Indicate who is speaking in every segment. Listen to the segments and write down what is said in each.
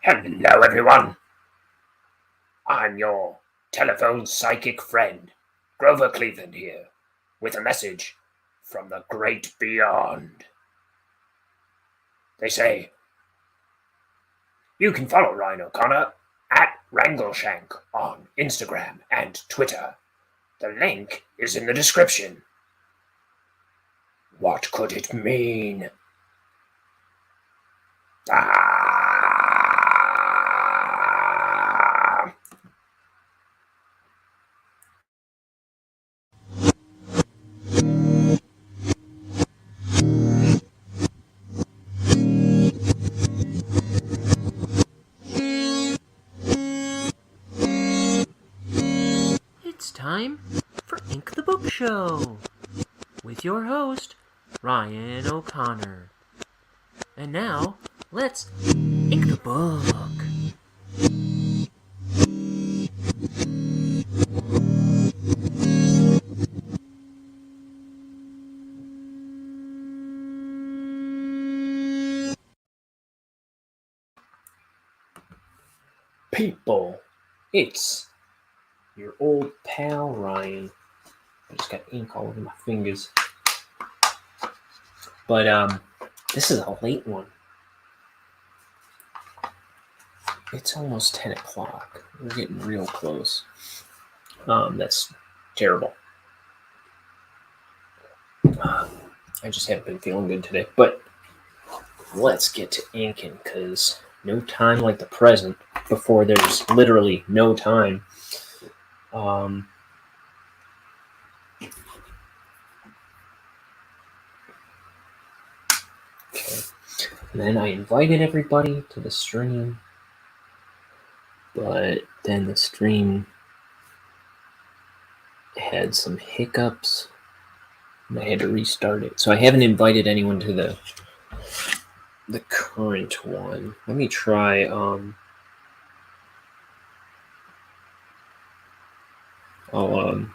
Speaker 1: Hello, everyone. I'm your telephone psychic friend, Grover Cleveland here, with a message from the great beyond. They say you can follow Ryan O'Connor at Wrangleshank on Instagram and Twitter. The link is in the description. What could it mean?
Speaker 2: It's time for Ink the Book Show with your host, Ryan O'Connor. And now, let's ink the book.
Speaker 1: People, it's your old pal Ryan. I just got ink all over my fingers. But this is a late one. It's almost 10 o'clock. We're getting real close. That's terrible. I just haven't been feeling good today. But let's get to inking, because no time like the present before there's literally no time. Okay. And then I invited everybody to the stream, but then the stream had some hiccups and I had to restart it. So I haven't invited anyone to the current one. Let me try I'll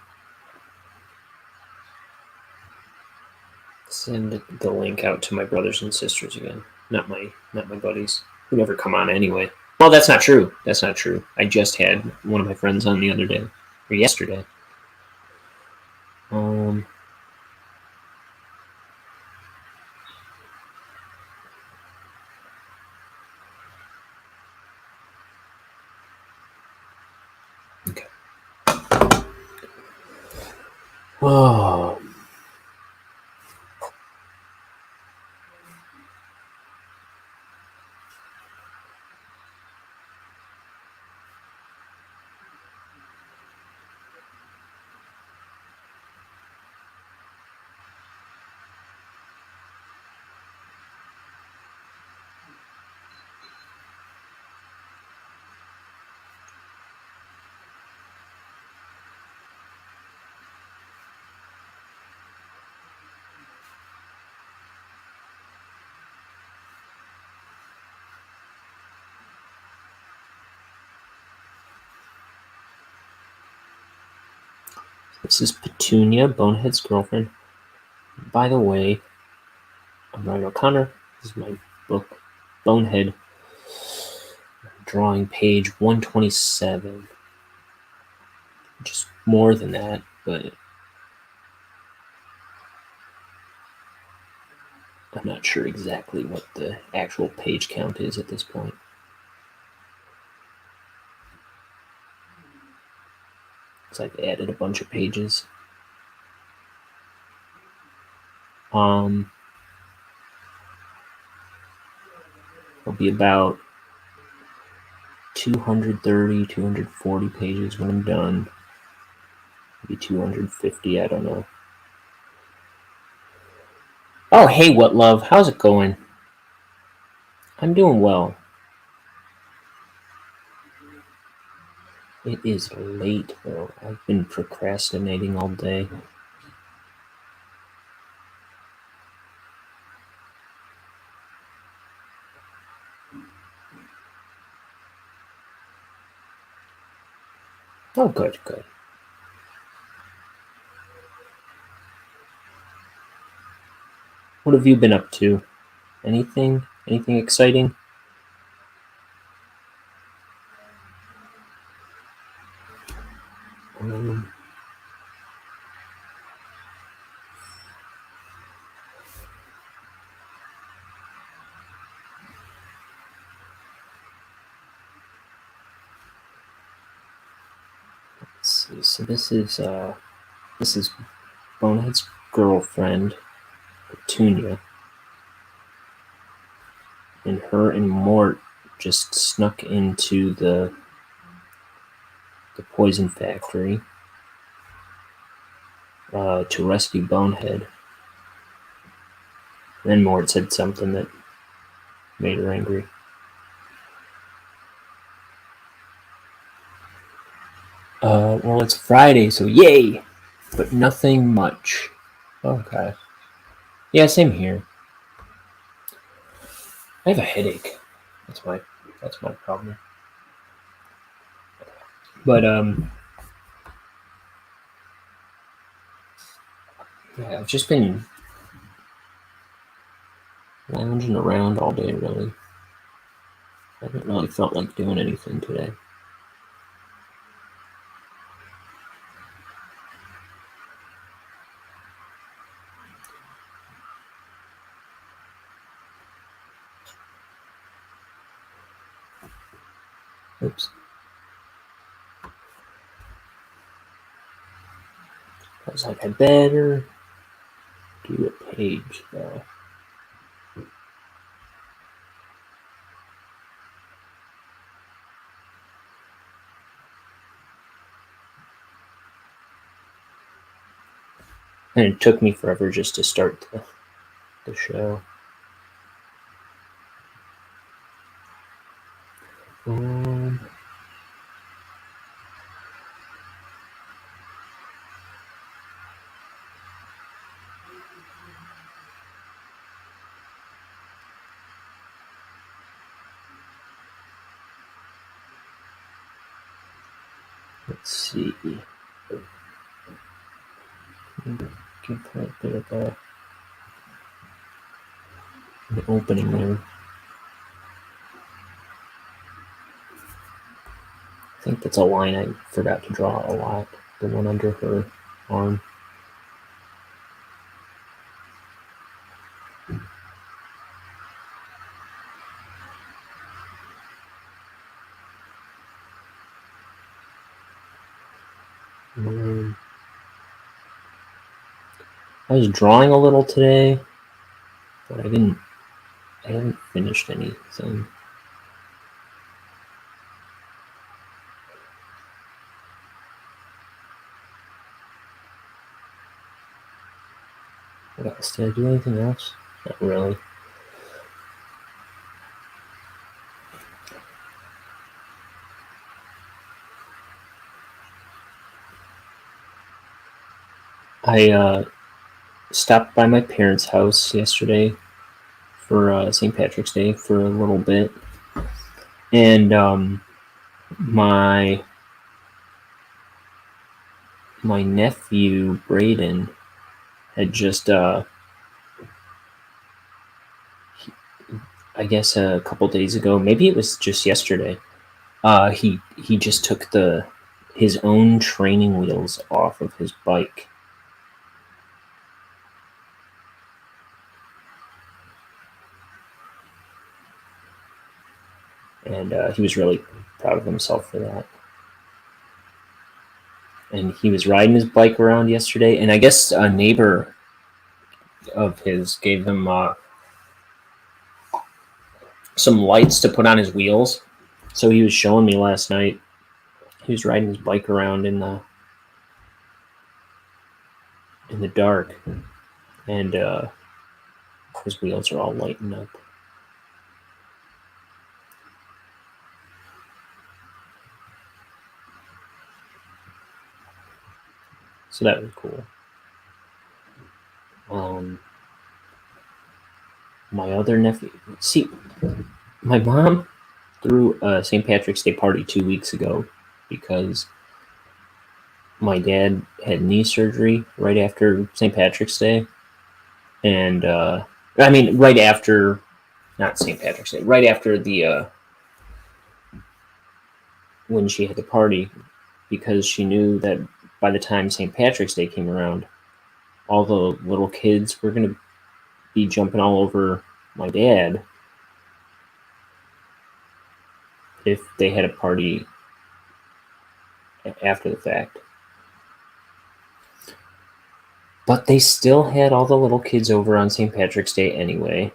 Speaker 1: send the link out to my brothers and sisters again. Not my buddies, who never come on anyway. Well, that's not true. I just had one of my friends on the other day, or yesterday. Okay. Oh. This is Petunia, Bonehead's girlfriend. By the way, I'm Ryan O'Connor. This is my book, Bonehead. I'm drawing page 127. Just more than that, but I'm not sure exactly what the actual page count is at this point. Because I've added a bunch of pages. It'll be about 230, 240 pages when I'm done. Maybe 250, I don't know. Oh, hey, what love? How's it going? I'm doing well. It is late, though. I've been procrastinating all day. Oh, good. What have you been up to? Anything exciting?
Speaker 2: Let's see. So this is Bonehead's girlfriend, Petunia, and her and Mort just snuck into the poison factory to rescue Bonehead. Then Mort said something that made her angry. Well, it's Friday, so yay! But nothing much. Okay. Yeah, same here. I have a headache. That's my problem. But yeah, I've just been lounging around all day, really. I haven't really felt like doing anything today. Oops. I was like, I better do a page, though. And it took me forever just to start the show. Let's see. Give that a bit of an opening there. I think that's a line I forgot to draw a lot. The one under her arm. I was drawing a little today, but I haven't finished anything. What else? Did I do anything else? Not really. I stopped by my parents' house yesterday for St. Patrick's Day for a little bit, and my nephew Braden had just I guess a couple days ago, maybe it was just yesterday, he just took his own training wheels off of his bike. And he was really proud of himself for that. And he was riding his bike around yesterday, and I guess a neighbor of his gave him some lights to put on his wheels. So he was showing me last night. He was riding his bike around in the dark, and his wheels are all lighting up. So that was cool. My other nephew, see, my mom threw a St. Patrick's Day party 2 weeks ago because my dad had knee surgery right after St. Patrick's Day. And, right after, not St. Patrick's Day, right after when she had the party, because she knew that by the time St. Patrick's Day came around, all the little kids were going to be jumping all over my dad if they had a party after the fact. But they still had all the little kids over on St. Patrick's Day anyway.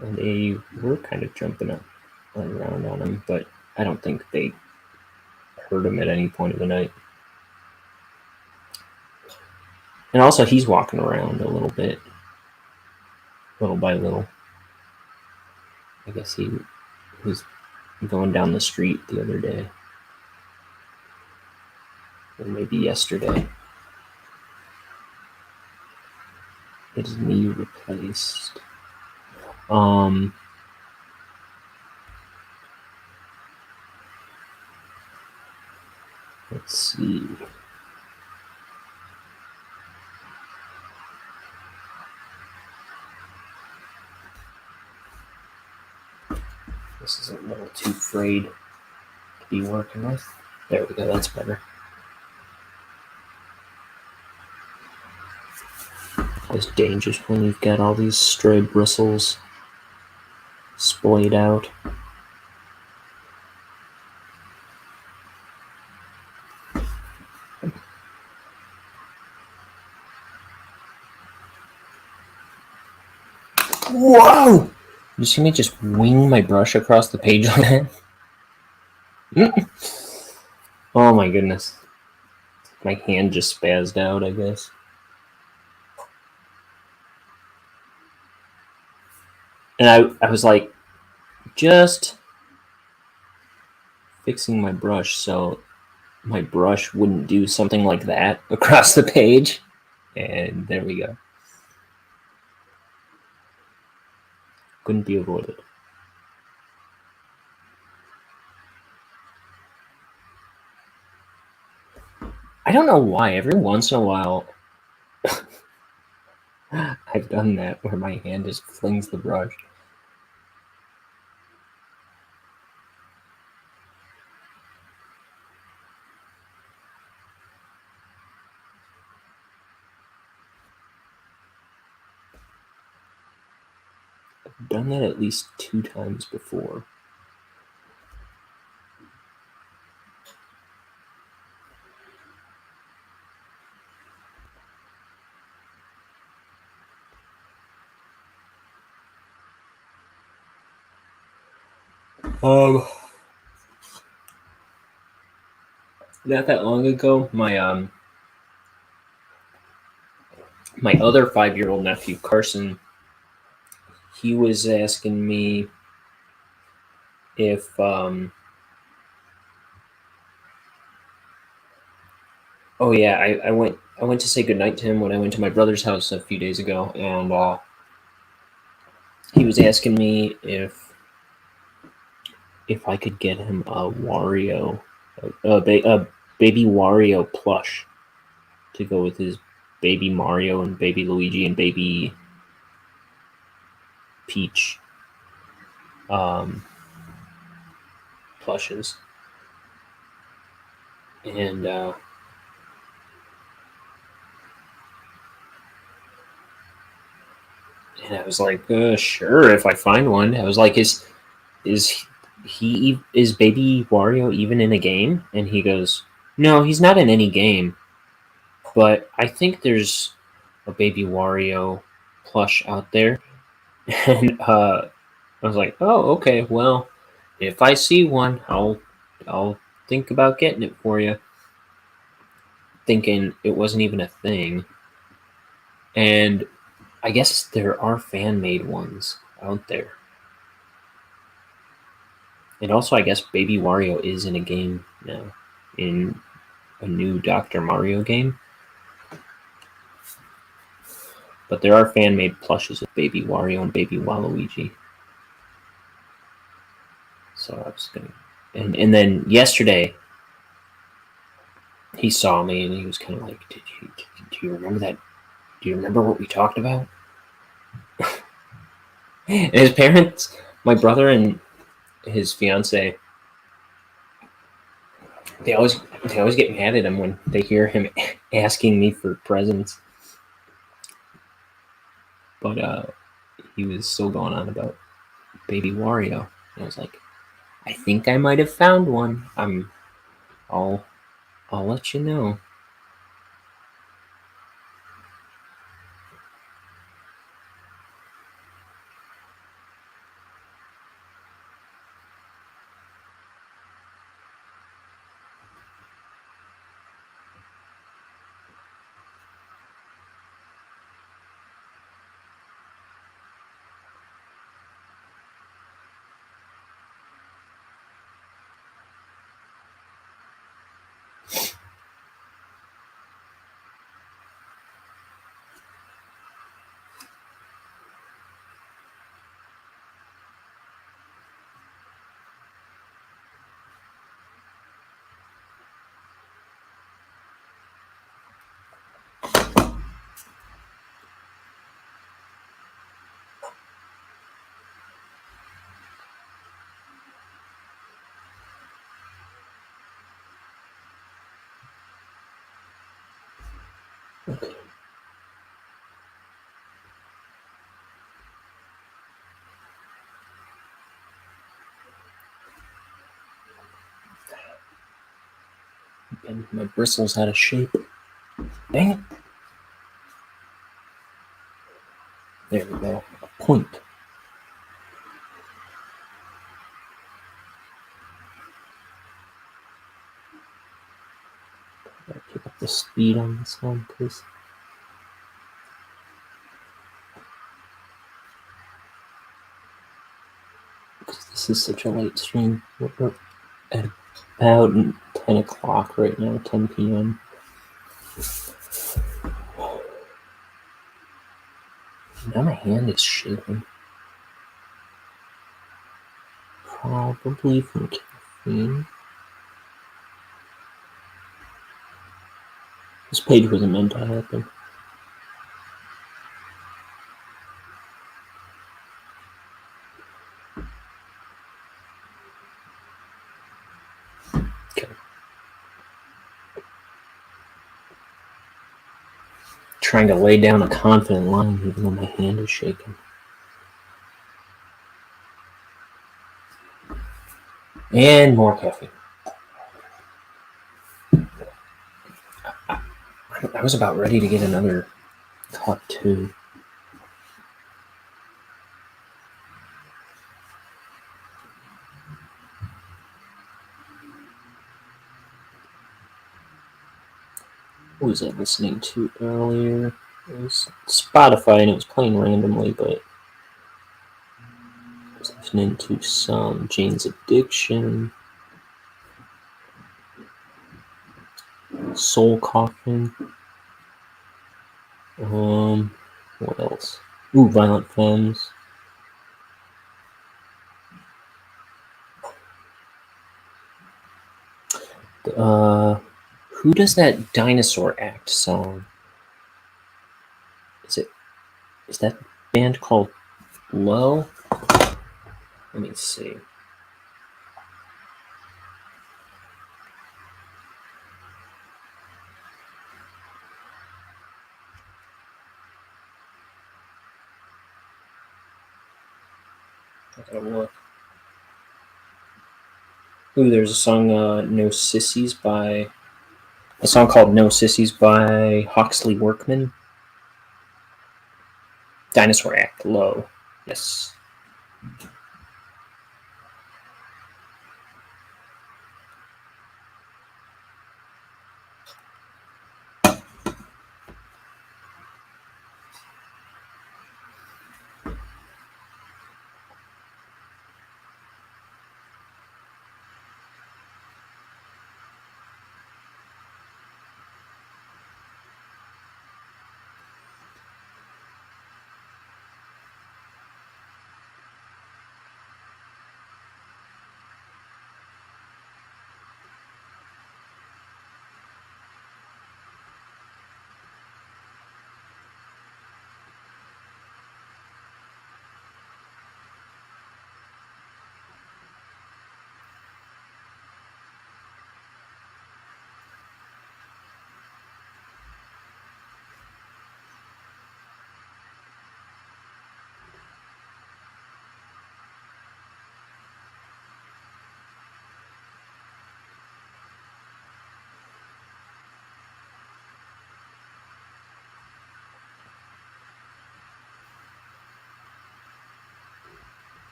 Speaker 2: And they were kind of jumping up and around on him, but I don't think they hurt him at any point of the night. And also, he's walking around a little bit, little by little. I guess he was going down the street the other day. Or maybe yesterday. His knee replaced. Let's see. This is a little too frayed to be working with. There we go, that's better. It's dangerous when you've got all these stray bristles splayed out. Whoa! You see me just wing my brush across the page like that? Oh my goodness. My hand just spazzed out, I guess. And I was like, just fixing my brush so my brush wouldn't do something like that across the page. And there we go. Couldn't be avoided. I don't know why. Every once in a while, I've done that where my hand just flings the brush. I've done that at least 2 times before. Not that long ago, my other 5-year-old nephew, Carson, he was asking me if I went to say goodnight to him when I went to my brother's house a few days ago, and he was asking me if I could get him a Wario, a baby Wario plush to go with his baby Mario and baby Luigi and baby Peach plushes. And I was like, sure, if I find one. I was like, is baby Wario even in a game? And he goes, no, he's not in any game. But I think there's a baby Wario plush out there. And I was like, oh, okay, well, if I see one, I'll think about getting it for you. Thinking it wasn't even a thing. And I guess there are fan-made ones out there. And also, I guess Baby Wario is in a game now, in a new Dr. Mario game. But there are fan-made plushes of Baby Wario and Baby Waluigi. So I was gonna... And then yesterday, he saw me and he was kind of like, do you remember that? Do you remember what we talked about? And his parents, my brother and his fiance, They always get mad at him when they hear him asking me for presents. But he was still going on about Baby Wario. And I was like, I think I might have found one. I'll let you know. Okay. And my bristles out of shape. Dang it. There we go. A point. Gotta pick up the speed on this one, because this is such a late stream. We're at about 10 o'clock right now, 10 p.m. Now my hand is shaking. Probably from caffeine. This page wasn't meant to happen. Okay. Trying to lay down a confident line even though my hand is shaking. And more caffeine. I was about ready to get another cup too. What was I listening to earlier? It was Spotify and it was playing randomly, but I was listening to some Jane's Addiction, Soul Coughing. What else? Ooh, Violent Femmes. Who does that Dinosaur Act song? Is that band called Low? Let me see. I gotta look. Ooh, there's a song, No Sissies by... A song called No Sissies by Hawksley Workman. Dinosaur Act, Low. Yes.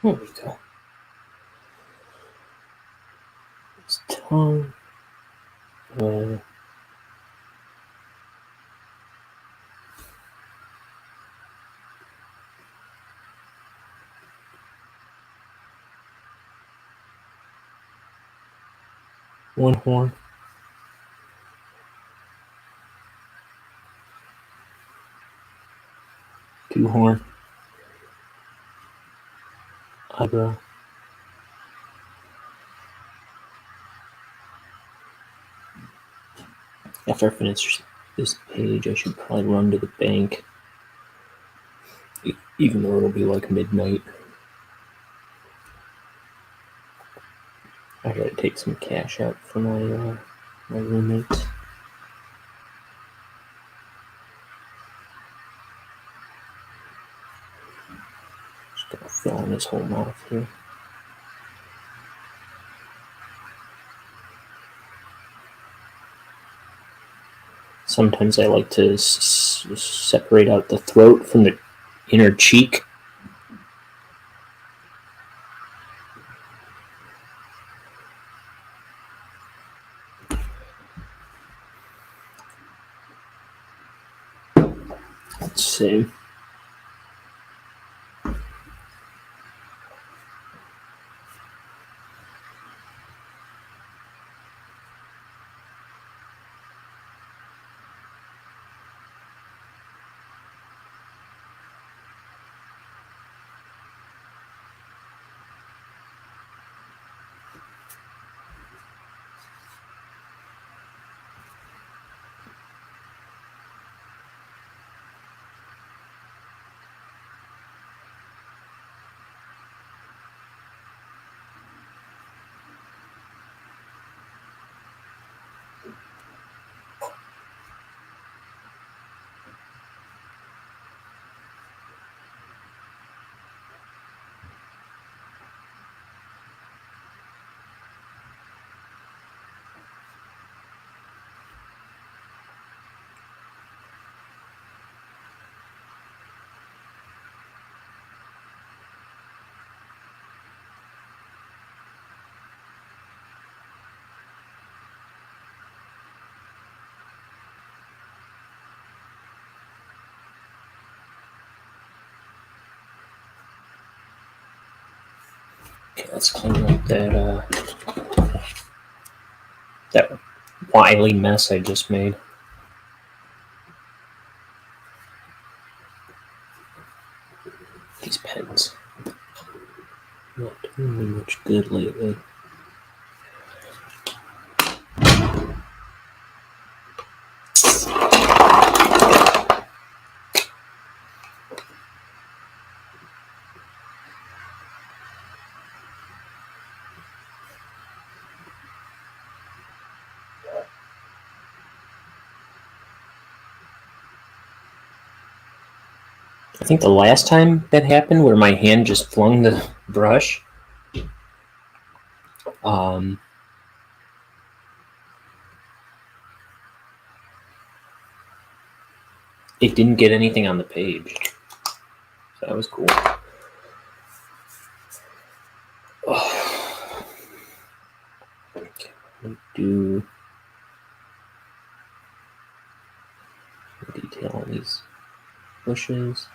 Speaker 2: There we go. It's tongue. One horn. Two horn. Eyebrow. After I finish this page, I should probably run to the bank, even though it'll be like midnight. I gotta take some cash out for my roommate. Just gonna fill in his whole mouth here. Sometimes I like to separate out the throat from the inner cheek. Let's see. Okay, let's clean up that wily mess I just made. These pens not doing me much good lately. I think the last time that happened, where my hand just flung the brush, it didn't get anything on the page. So that was cool. Oh. Okay, let me do detail on these bushes.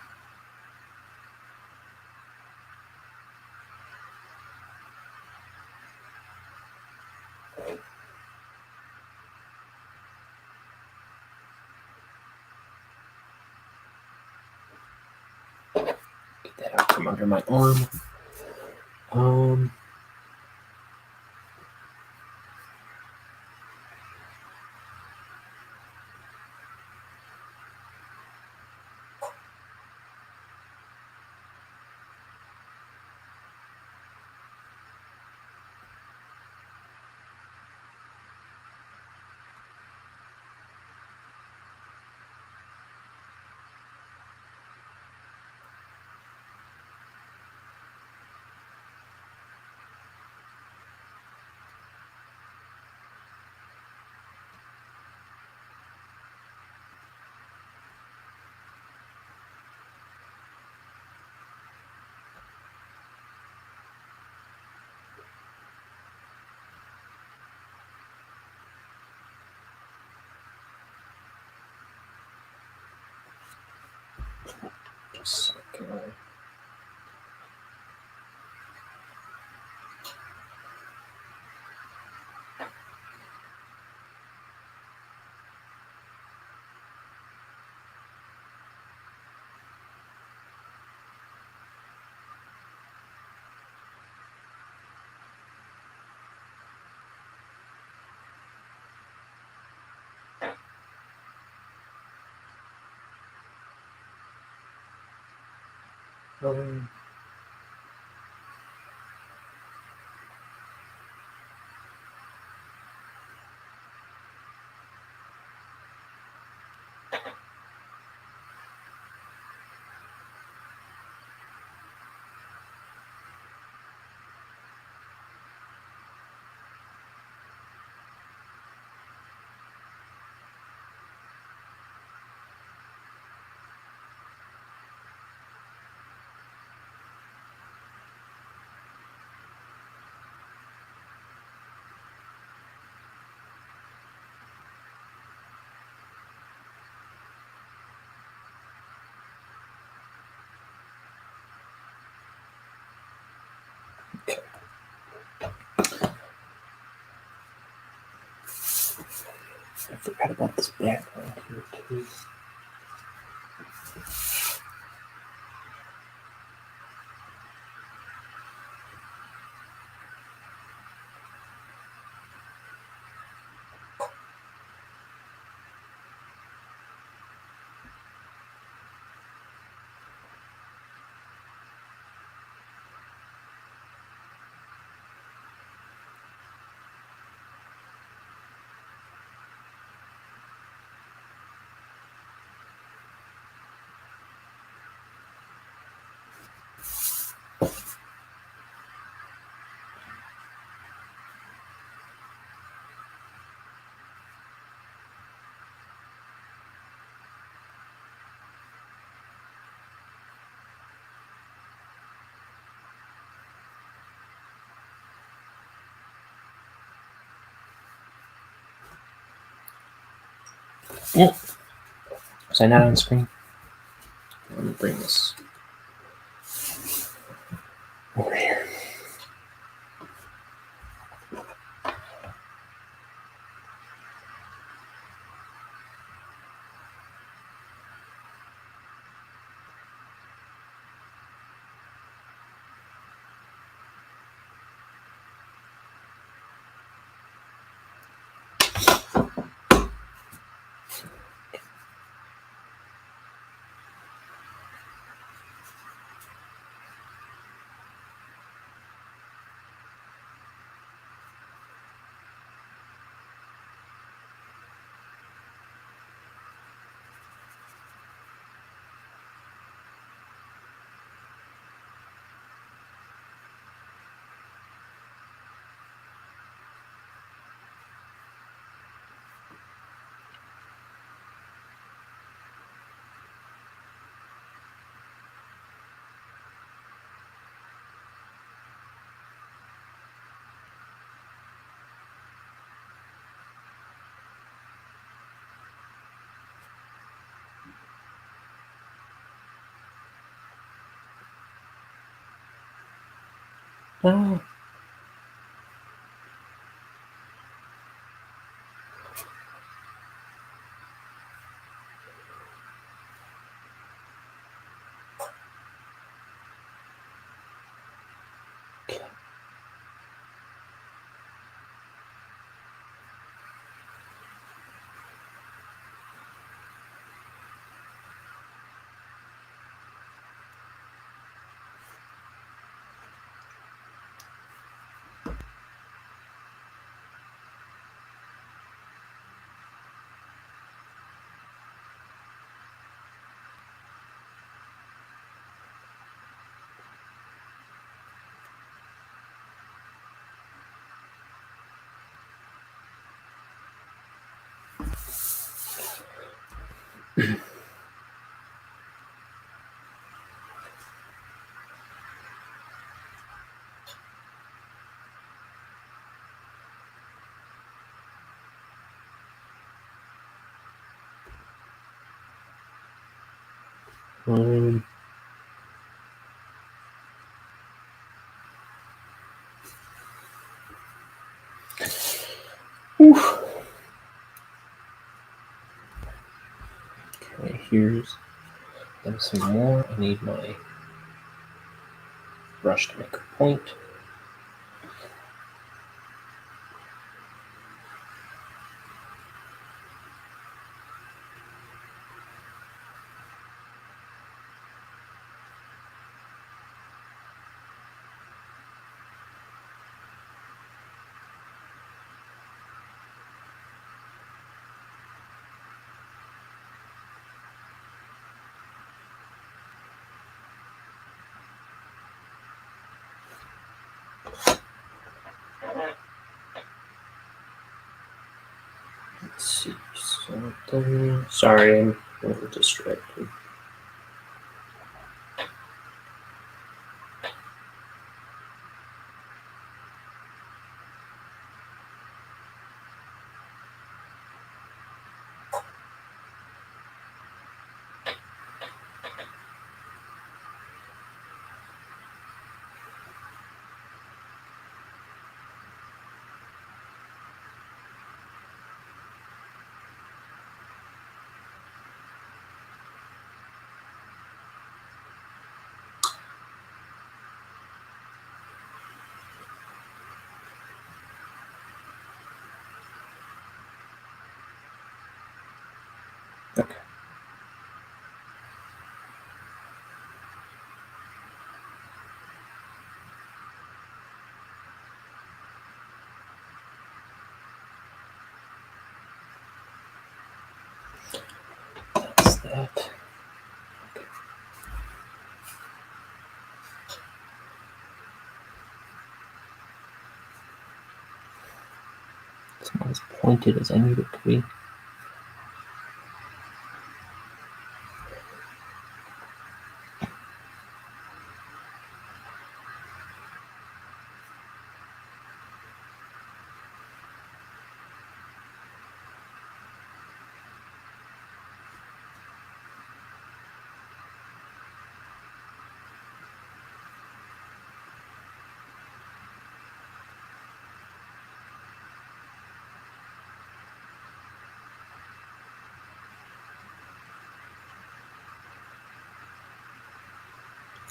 Speaker 2: Get that out from under my arm. Um, I forgot about this background here too. Yeah. Was I not on screen? Let me bring this over here. Oh. Um, oof. Okay, here's some more. I need my brush to make a point. Let's see something. Sorry, I'm a little distracted. Okay. That's that. It's not as pointed as I need it to be.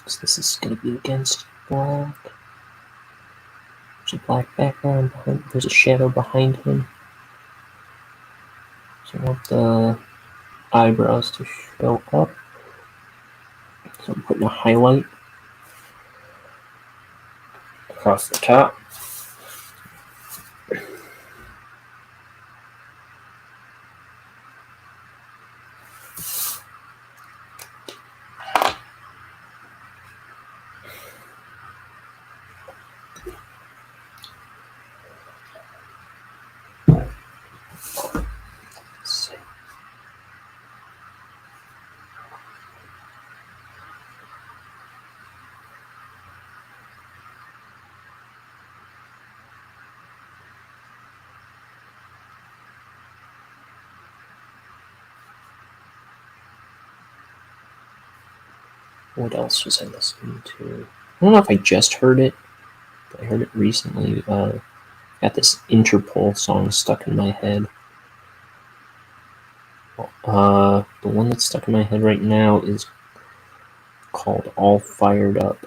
Speaker 2: So this is going to be against black. There's a black background behind. There's a shadow behind him. So I want the eyebrows to show up. So I'm putting a highlight across the top. What else was I listening to? I don't know if I just heard it, but I heard it recently. Got this Interpol song stuck in my head. The one that's stuck in my head right now is called All Fired Up.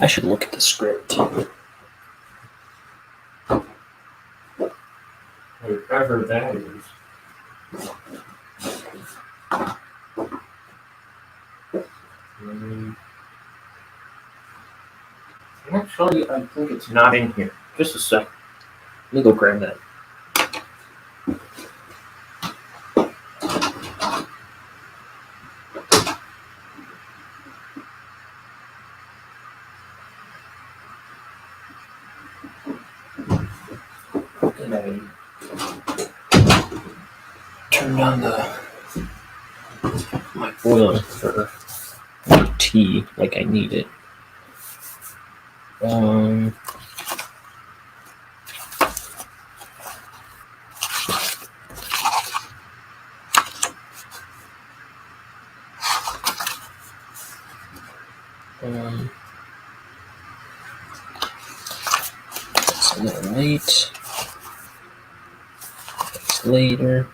Speaker 2: I should look at the script. Whatever that is. Actually, I think it's not in here. Just a sec. Let me go grab that. And I turned on my boiler for tea like I need it. It's a little late. It's later.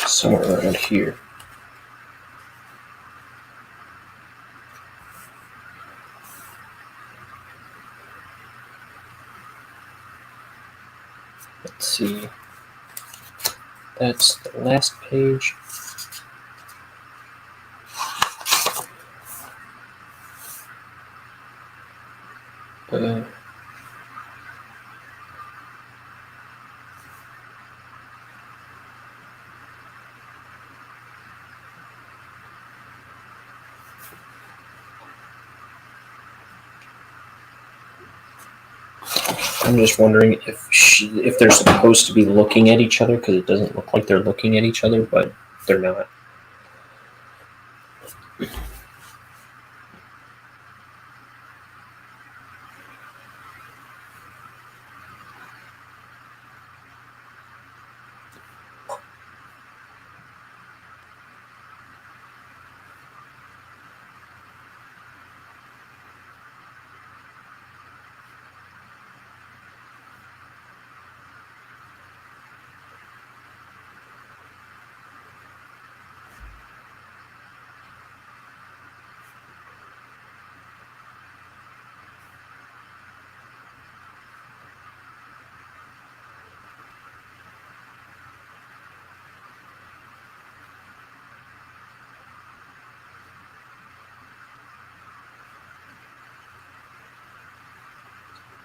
Speaker 2: Somewhere around here. Let's see. That's the last page. I'm just wondering if they're supposed to be looking at each other, because it doesn't look like they're looking at each other, but they're not.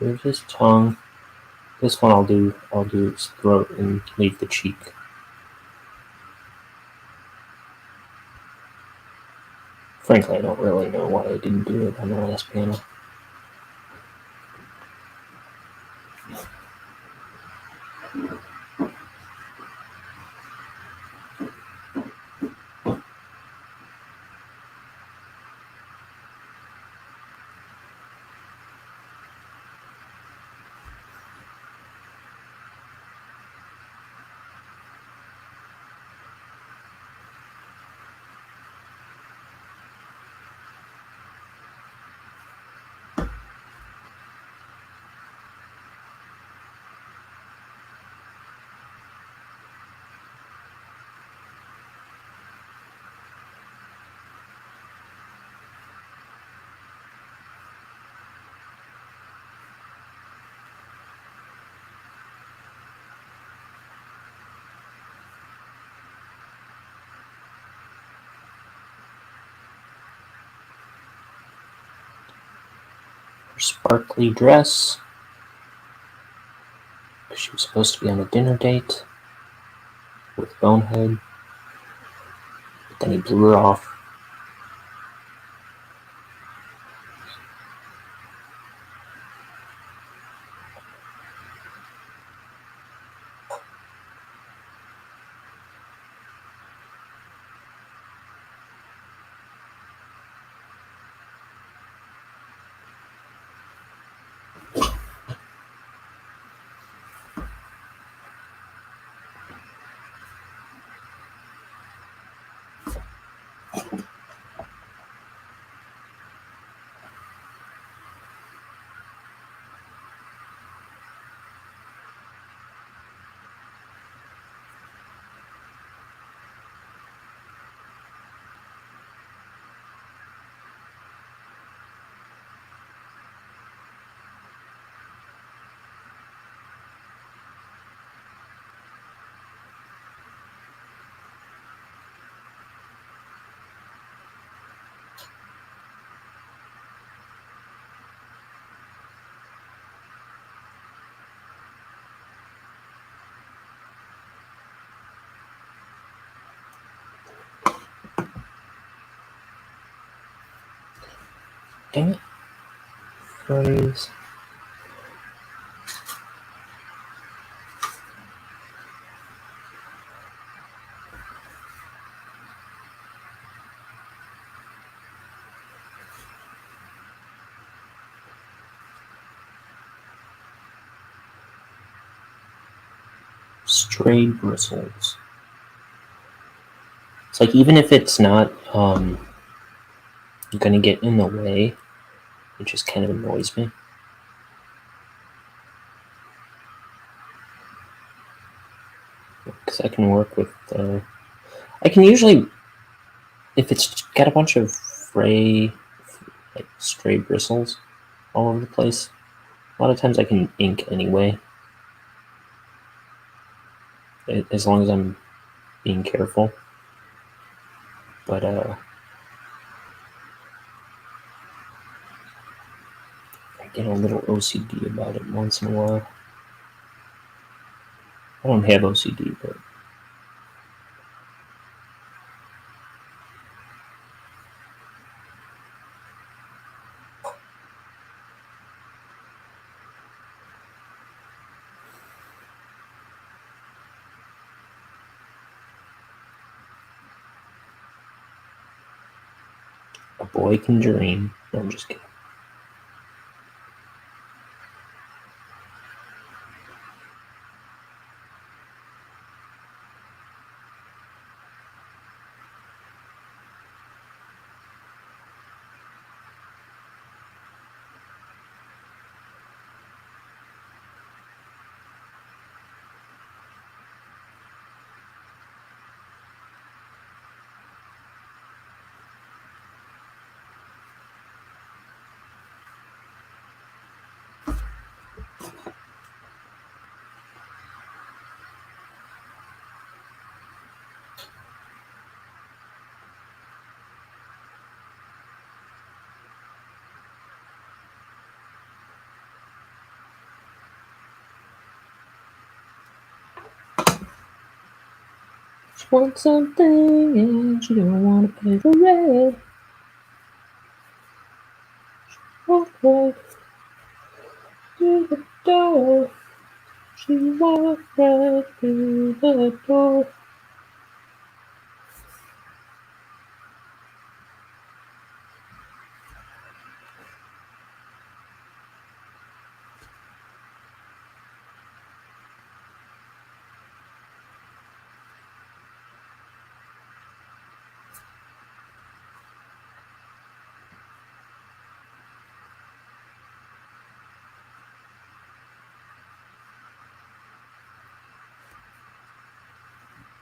Speaker 2: There's his tongue. This one I'll do his throat and leave the cheek. Frankly, I don't really know why I didn't do it on the last panel. Her sparkly dress. She was supposed to be on a dinner date with Bonehead, but then he blew her off. Dang it. Phrase. Stray bristles. It's like, even if it's not gonna get in the way, it just kind of annoys me. Because I can work with, I can usually, if it's got a bunch of stray bristles all over the place, a lot of times I can ink anyway, as long as I'm being careful. But I get a little OCD about it once in a while. I don't have OCD, but a boy can dream. No, I'm just kidding. She wants something and she don't want to pay the rent. Walk right through the door. She walked right through the door.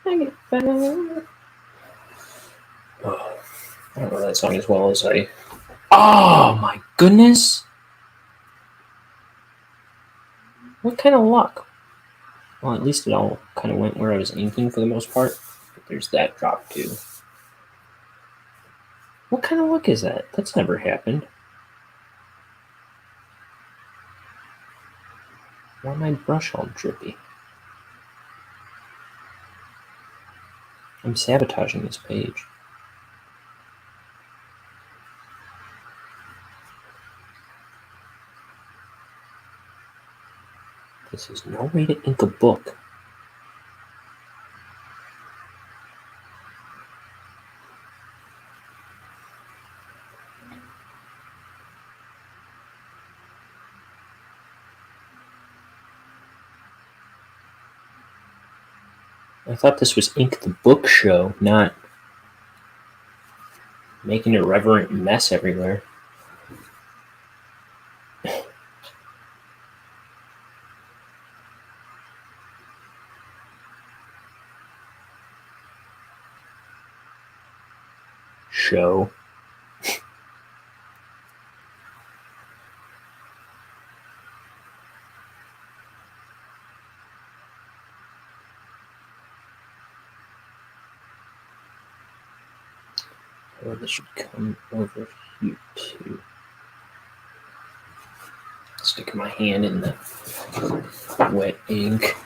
Speaker 2: I get back. Oh, I don't know that song as well as I. Oh my goodness! What kind of luck? Well, at least it all kind of went where I was inking for the most part. But there's that drop too. What kind of luck is that? That's never happened. Why my brush all drippy? I'm sabotaging this page. This is no way to ink a book. I thought this was Ink the Book Show, not making a irreverent mess everywhere. Show. Oh, this should come over here too. Sticking my hand in the wet ink.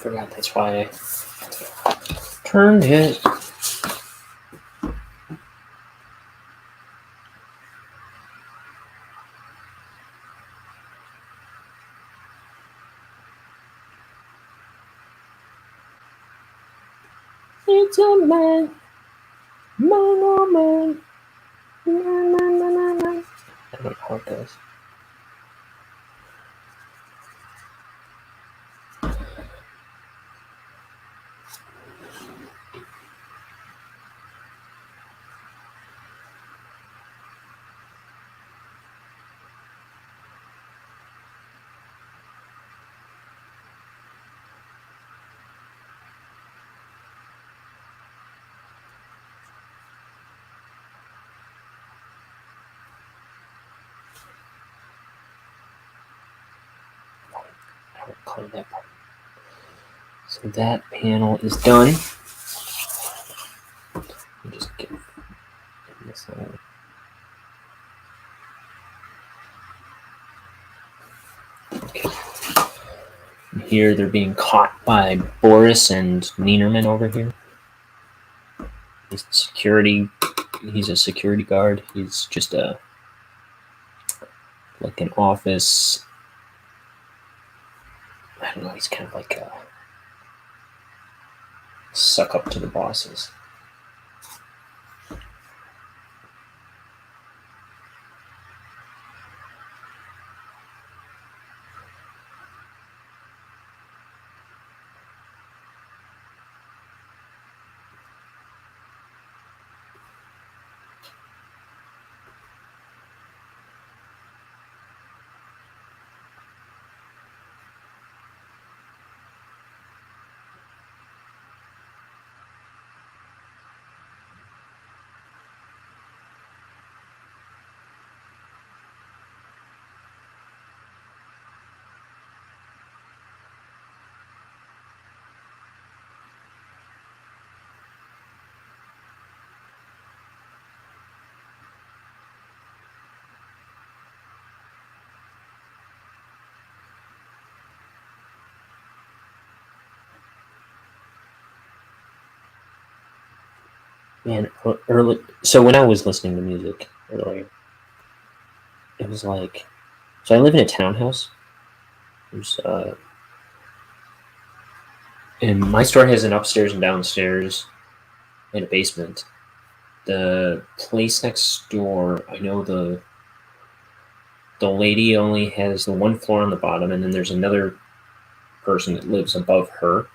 Speaker 2: forgot that's why I turned it. It's a man, oh man. I don't know how it goes. I don't call that part. So that panel is done. Let me just get this on. Okay. Here they're being caught by Boris and Neinerman over here. He's a security guard. He's just like an office. I don't know, he's kind of like a suck up to the bosses. Man, early. So when I was listening to music earlier, it was like, so I live in a townhouse. There's and my store has an upstairs and downstairs and a basement. The place next door, I know the lady only has the one floor on the bottom, and then there's another person that lives above her.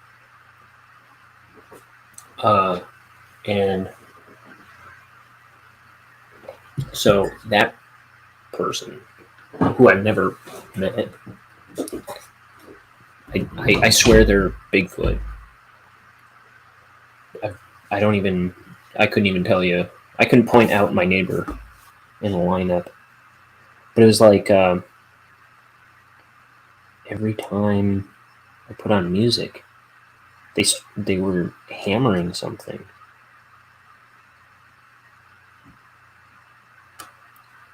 Speaker 2: And so that person, who I've never met, I swear they're Bigfoot. I couldn't even tell you. I couldn't point out my neighbor in the lineup. But it was like every time I put on music, they were hammering something.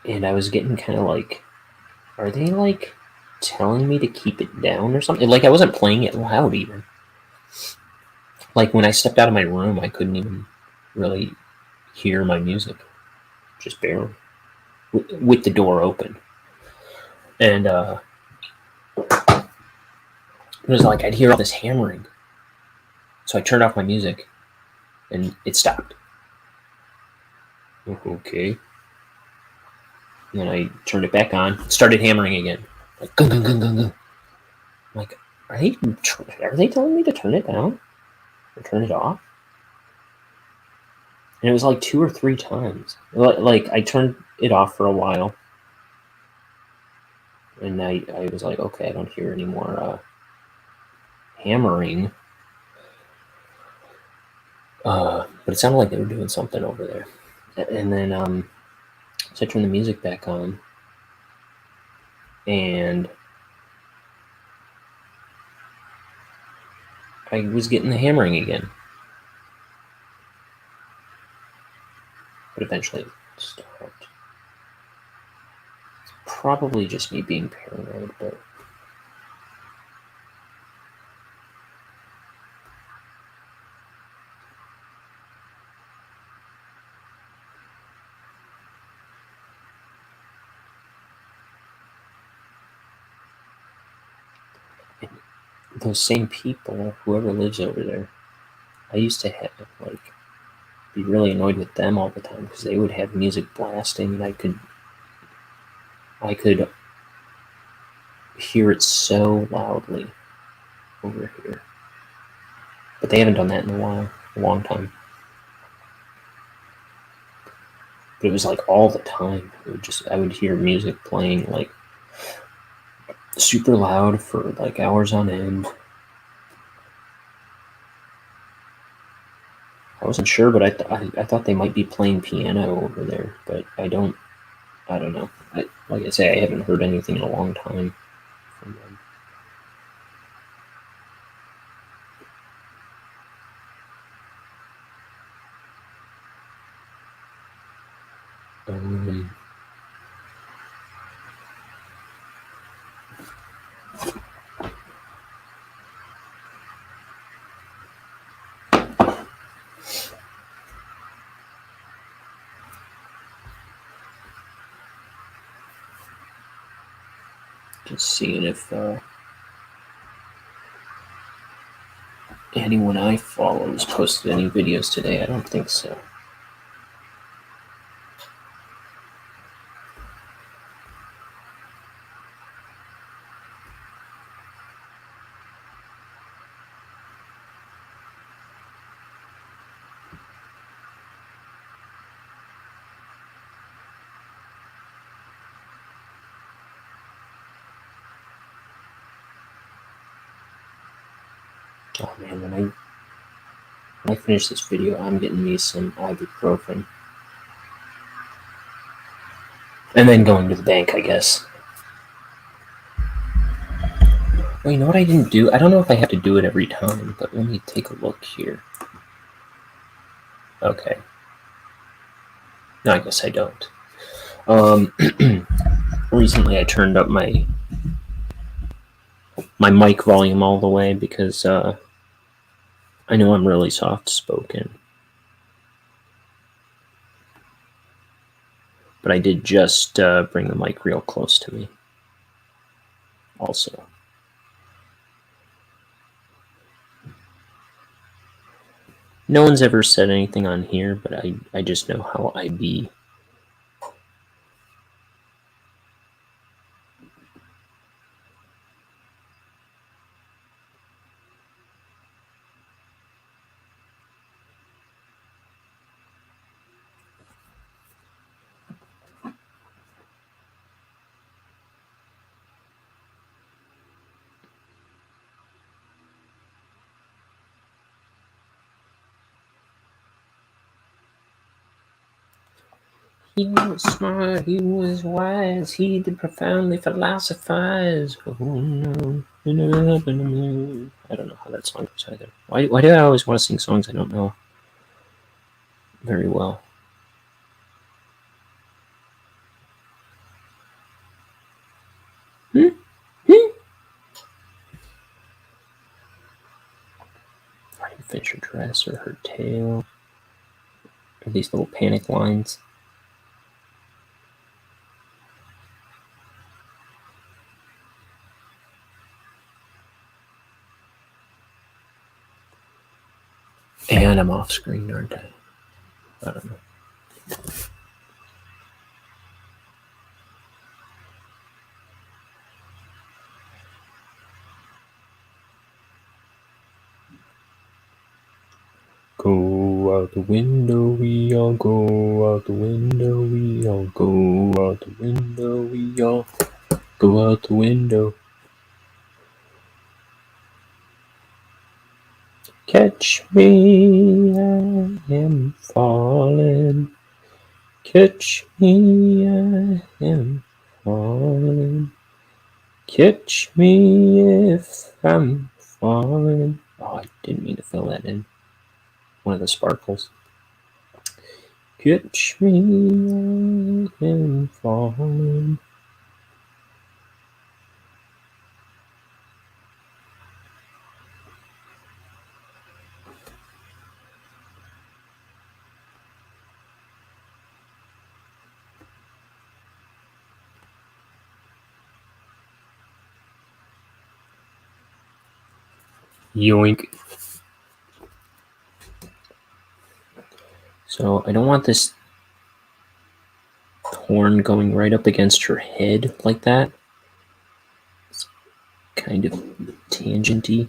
Speaker 2: And I was getting kind of like, are they like telling me to keep it down or something? Like I wasn't playing it loud even. Like when I stepped out of my room, I couldn't even really hear my music. Just barely. With the door open. And it was like I'd hear all this hammering. So I turned off my music and it stopped. Okay. And then I turned it back on. It started hammering again. Like gung gung gung gung gung. I'm like, are they telling me to turn it down? Or turn it off? And it was like 2 or 3 times. Like I turned it off for a while. And I was like, okay, I don't hear any more hammering. But it sounded like they were doing something over there. And then so I turned the music back on. And I was getting the hammering again. But eventually it stopped. It's probably just me being paranoid, but those same people, whoever lives over there, I used to have be really annoyed with them all the time because they would have music blasting and I could hear it so loudly over here. But they haven't done that in a long time. But it was like all the time. I would hear music playing like super loud for like hours on end. I wasn't sure, but I thought they might be playing piano over there, but I don't know. Like I say, I haven't heard anything in a long time from them. Just seeing if anyone I follow has posted any videos today. I don't think so. Oh man, when I finish this video, I'm getting me some ibuprofen. And then going to the bank, I guess. Well, you know what I didn't do? I don't know if I have to do it every time, but let me take a look here. Okay. No, I guess I don't. Recently I turned up my mic volume all the way because I know I'm really soft-spoken. But I did just bring the mic real close to me also. No one's ever said anything on here, but I just know how I be. He was smart, he was wise, he did profoundly philosophize. Oh no, it never happened to me. I don't know how that song goes either. Why do I always want to sing songs I don't know very well? I didn't finish her dress or her tail. Or these little panic lines. And I'm off screen, aren't I? I don't know. Go out the window, we all go out the window, we all go out the window, we all go out the window. Catch me, I am falling. Catch me, I am falling. Catch me if I'm falling. Oh, I didn't mean to fill that in. One of the sparkles. Catch me, I am falling. Yoink. So I don't want this horn going right up against her head like that. It's kind of tangenty.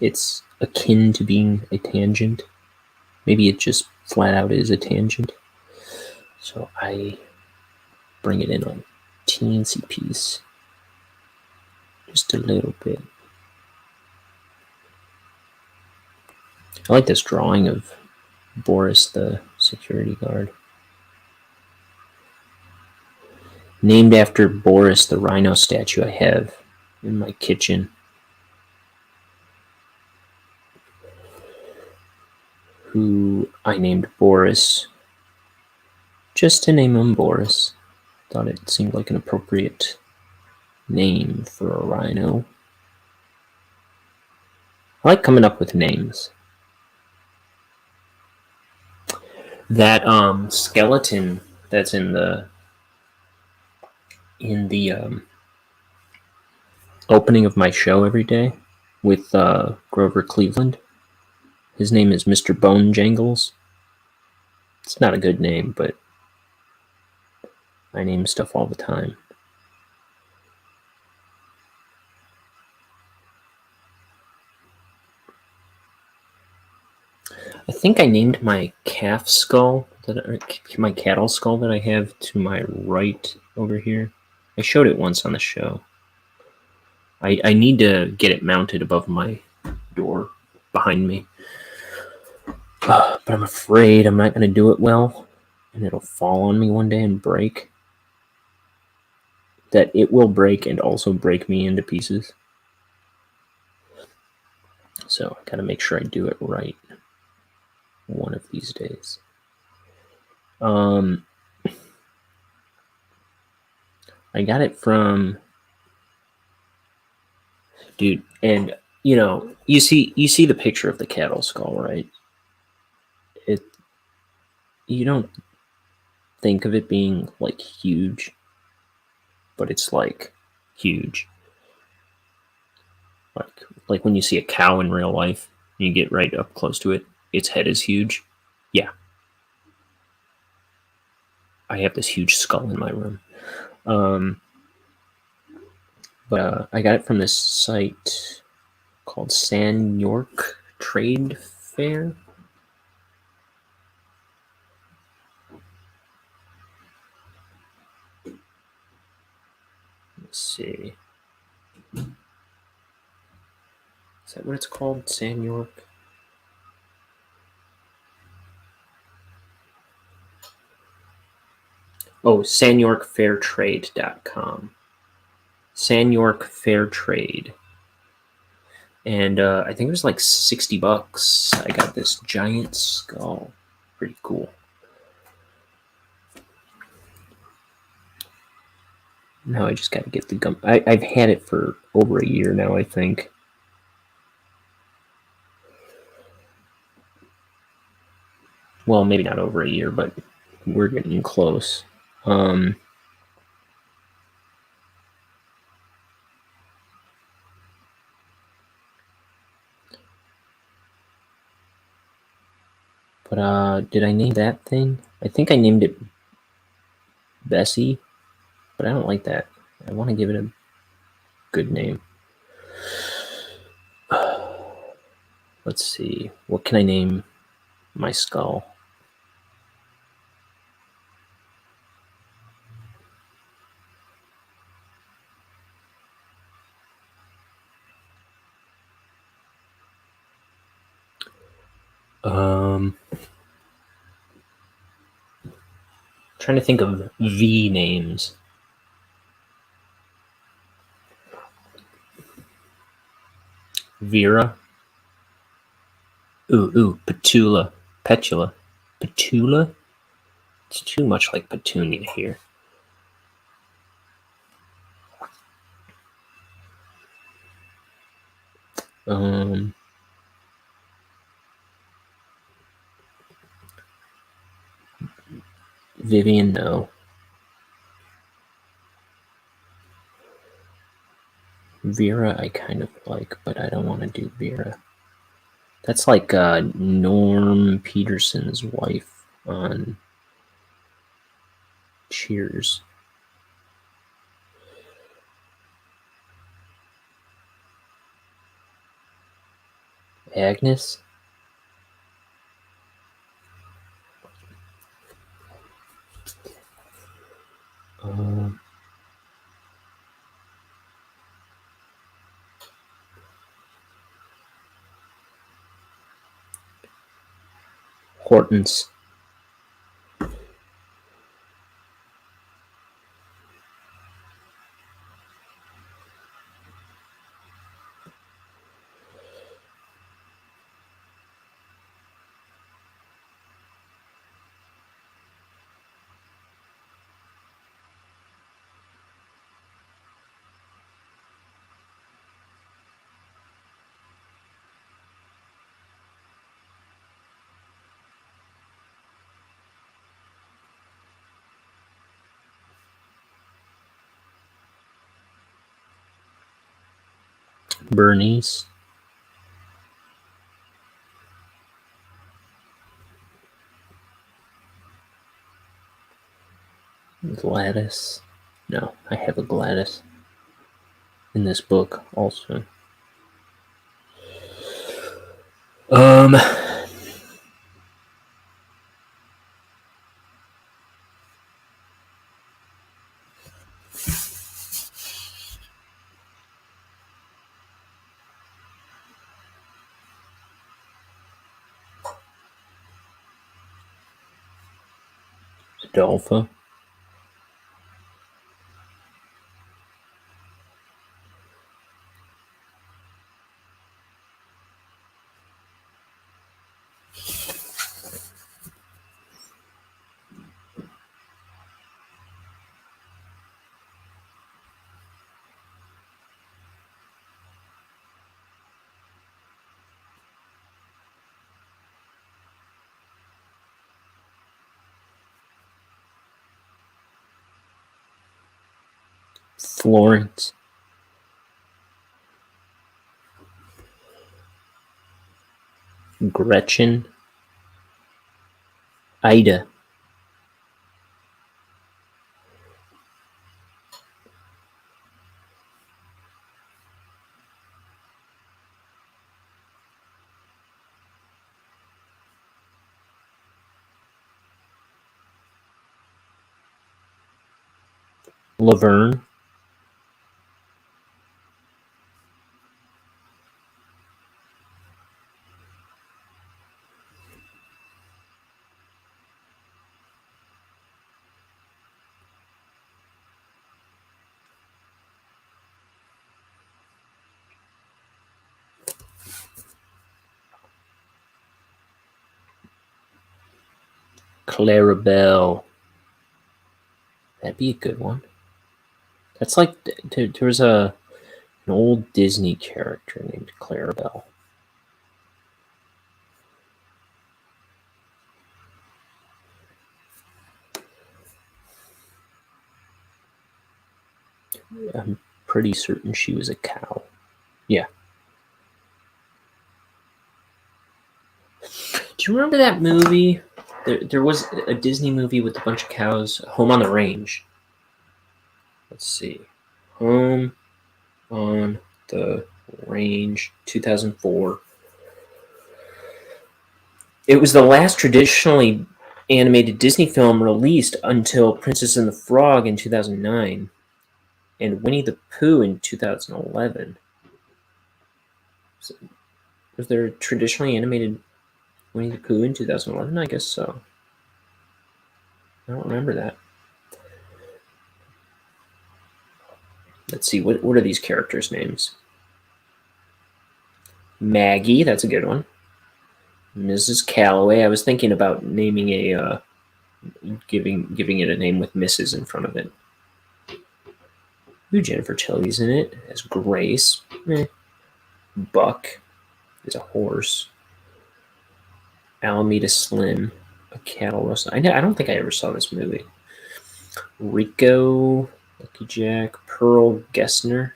Speaker 2: It's akin to being a tangent. Maybe it just flat out is a tangent. So I bring it in on teensy piece. Just a little bit. I like this drawing of Boris, the security guard. Named after Boris, the rhino statue I have in my kitchen. Who I named Boris just to name him Boris. Thought it seemed like an appropriate name for a rhino. I like coming up with names. That skeleton that's in the opening of my show every day with Grover Cleveland. His name is Mr. Bone Jangles. It's not a good name, but I name stuff all the time. I think I named my calf skull, my cattle skull that I have to my right over here. I showed it once on the show. I need to get it mounted above my door behind me. But I'm afraid I'm not going to do it well, and it'll fall on me one day and break. That it will break and also break me into pieces. So I got to make sure I do it right one of these days. I got it from, dude, and you see the picture of the cattle skull, right? You don't think of it being like huge, but it's like huge. Like when you see a cow in real life, and you get right up close to it, its head is huge. Yeah. I have this huge skull in my room. But I got it from this site called San York Trade Fair. Let's see. Is that what it's called? San York? Oh, SanYorkFairTrade.com. San York Fair Trade. And I think it was like $60. I got this giant skull. Pretty cool. Now I just got to get the gum. I've had it for over a year now, I think. Well, maybe not over a year, but we're getting close. But did I name that thing? I think I named it Bessie, but I don't like that. I want to give it a good name. Let's see. What can I name my skull? Trying to think of V names. Vera. Ooh, Petula. Petula. Petula? It's too much like petunia here. Vivian, no. Vera, I kind of like, but I don't want to do Vera. That's like Norm Peterson's wife on Cheers. Agnes? Hortense. Bernice. Gladys. No, I have a Gladys in this book also. Adolpha. Florence. Gretchen. Ida. Laverne. Clarabelle. That'd be a good one. That's like there was an old Disney character named Clarabelle. I'm pretty certain she was a cow. Yeah. Do you remember that movie? There was a Disney movie with a bunch of cows, Home on the Range. Let's see. Home on the Range, 2004. It was the last traditionally animated Disney film released until Princess and the Frog in 2009 and Winnie the Pooh in 2011. Was there a traditionally animated Winnie the Pooh in 2011? I guess so. I don't remember that. Let's see, what are these characters' names? Maggie, that's a good one. Mrs. Calloway. I was thinking about naming giving it a name with Mrs. in front of it. Ooh, Jennifer Tilly's in it as Grace. Buck is a horse. Alameda Slim. A cattle rustler. I don't think I ever saw this movie. Rico, Lucky Jack, Pearl Gessner,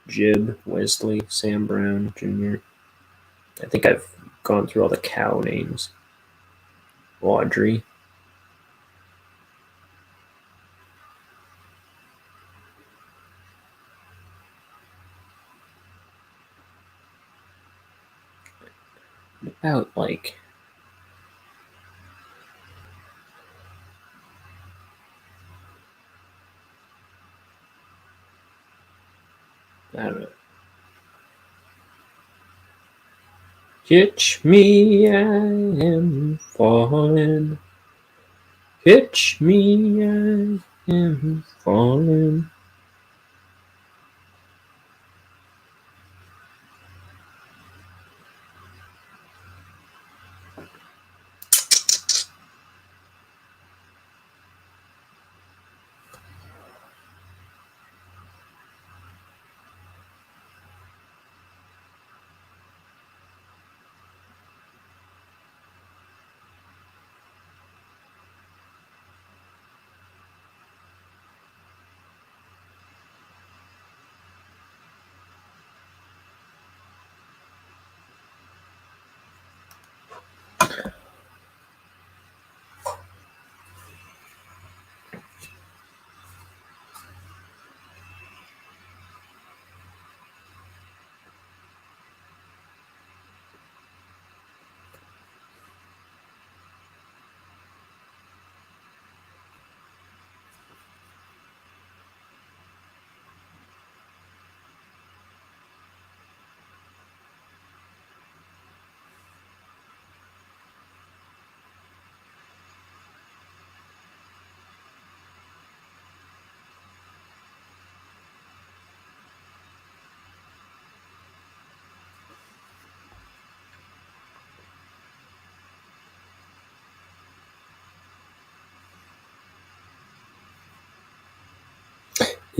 Speaker 2: Jib, Wesley, Sam Brown Jr. I think I've gone through all the cow names. Audrey. About like I don't know. Catch me, I am falling. Catch me, I am falling.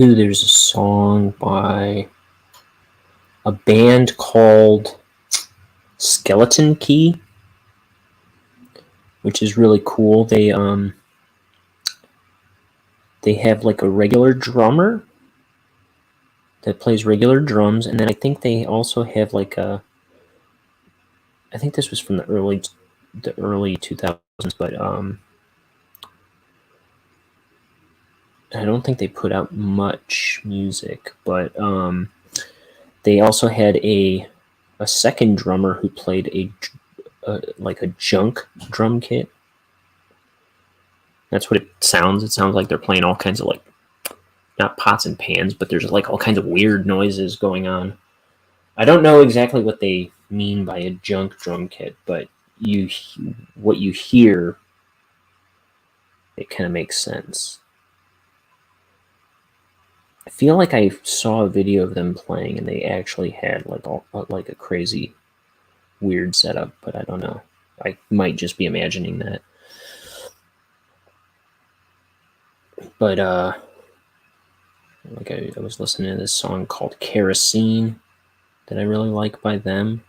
Speaker 2: Ooh, there's a song by a band called Skeleton Key, which is really cool. They have like a regular drummer that plays regular drums, and then I think they also have like a. I think this was from the early 2000s, but I don't think they put out much music. But they also had a second drummer who played like a junk drum kit. That's what it sounds. It sounds like they're playing all kinds of like, not pots and pans, but there's like all kinds of weird noises going on. I don't know exactly what they mean by a junk drum kit, but what you hear, it kind of makes sense. I feel like I saw a video of them playing, and they actually had like a crazy, weird setup, but I don't know. I might just be imagining that. But like I was listening to this song called Kerosene that I really like by them.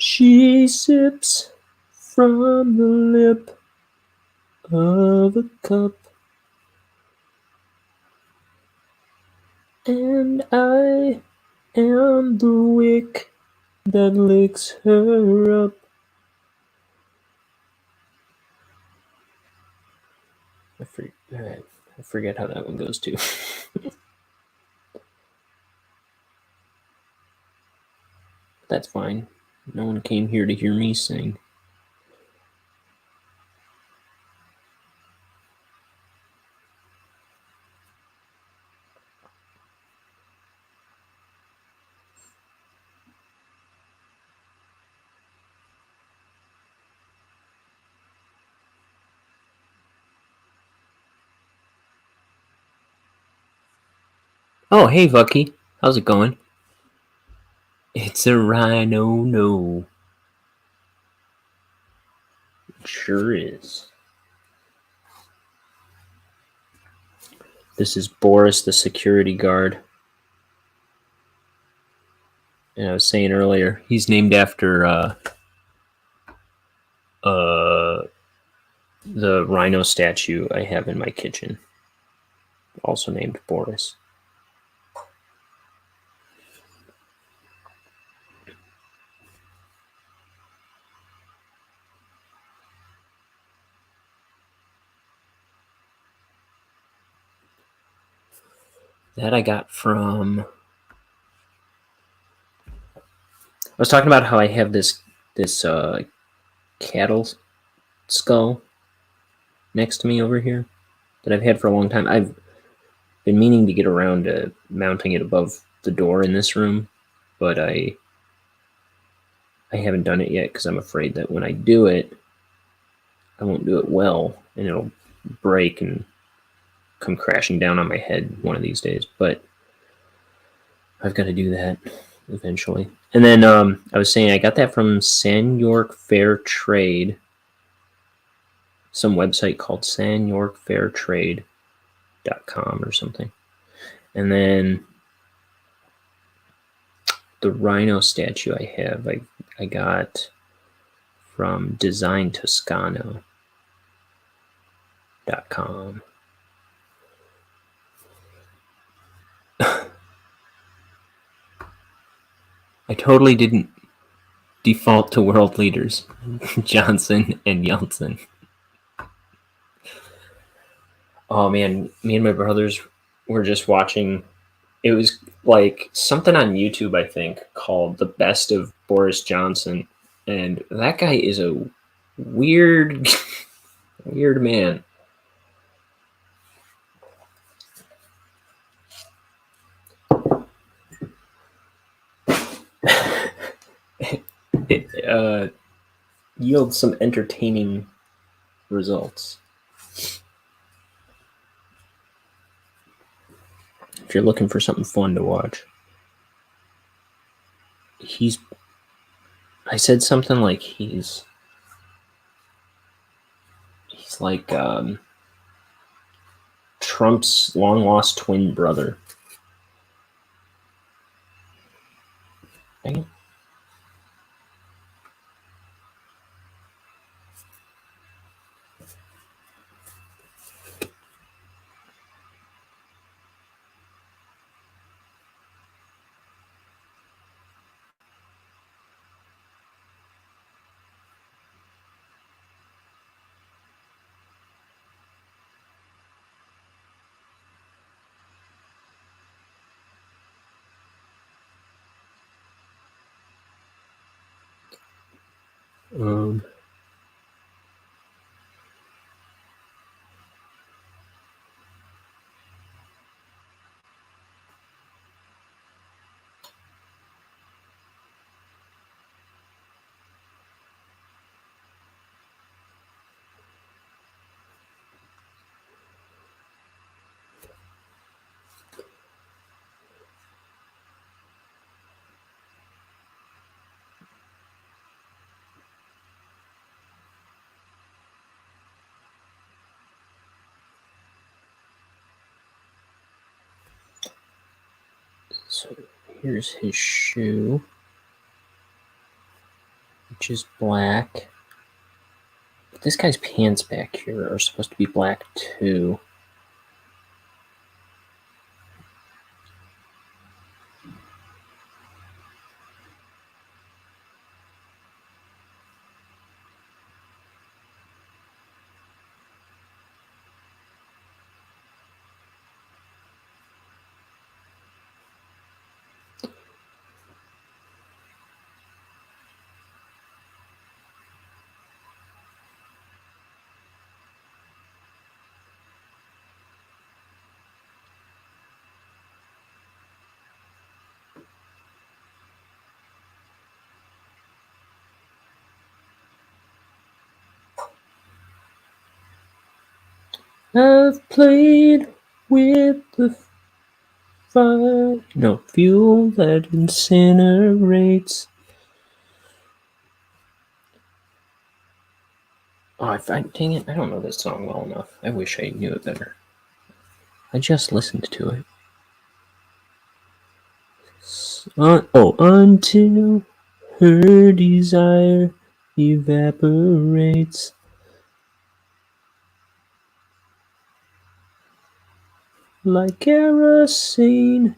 Speaker 2: She sips from the lip of a cup, and I am the wick that licks her up. I forget how that one goes too. That's fine. No one came here to hear me sing. Oh, hey, Vucky. How's it going? It's a rhino, no. It sure is. This is Boris, the security guard. And I was saying earlier, he's named after the rhino statue I have in my kitchen. Also named Boris. That I got from... I was talking about how I have this cattle skull next to me over here that I've had for a long time. I've been meaning to get around to mounting it above the door in this room, but I haven't done it yet because I'm afraid that when I do it, I won't do it well and it'll break and come crashing down on my head one of these days. But I've got to do that eventually. And then I was saying I got that from San York Fair Trade, some website called sanyorkfairtrade.com or something. And then the rhino statue I have, I got from designtoscano.com. I totally didn't default to world leaders, Johnson and Yeltsin. Oh man, me and my brothers were just watching. It was like something on YouTube, I think, called The Best of Boris Johnson. And that guy is a weird, weird man. It yields some entertaining results. If you're looking for something fun to watch. I said something like he's like Trump's long-lost twin brother. Dang it. So here's his shoe, which is black. But this guy's pants back here are supposed to be black too. I've played with the fire. No, fuel that incinerates. Oh, dang it, I don't know this song well enough. I wish I knew it better. I just listened to it. Until her desire evaporates. Like kerosene.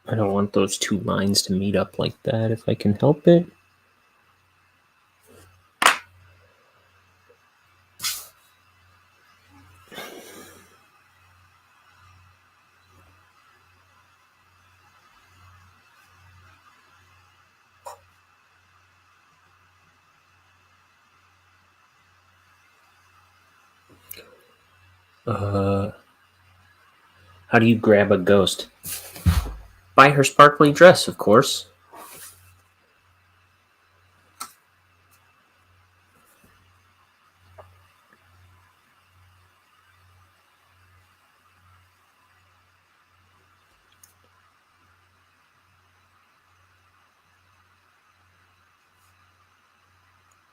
Speaker 2: I don't want those two lines to meet up like that if I can help it. How do you grab a ghost? Buy her sparkly dress, of course.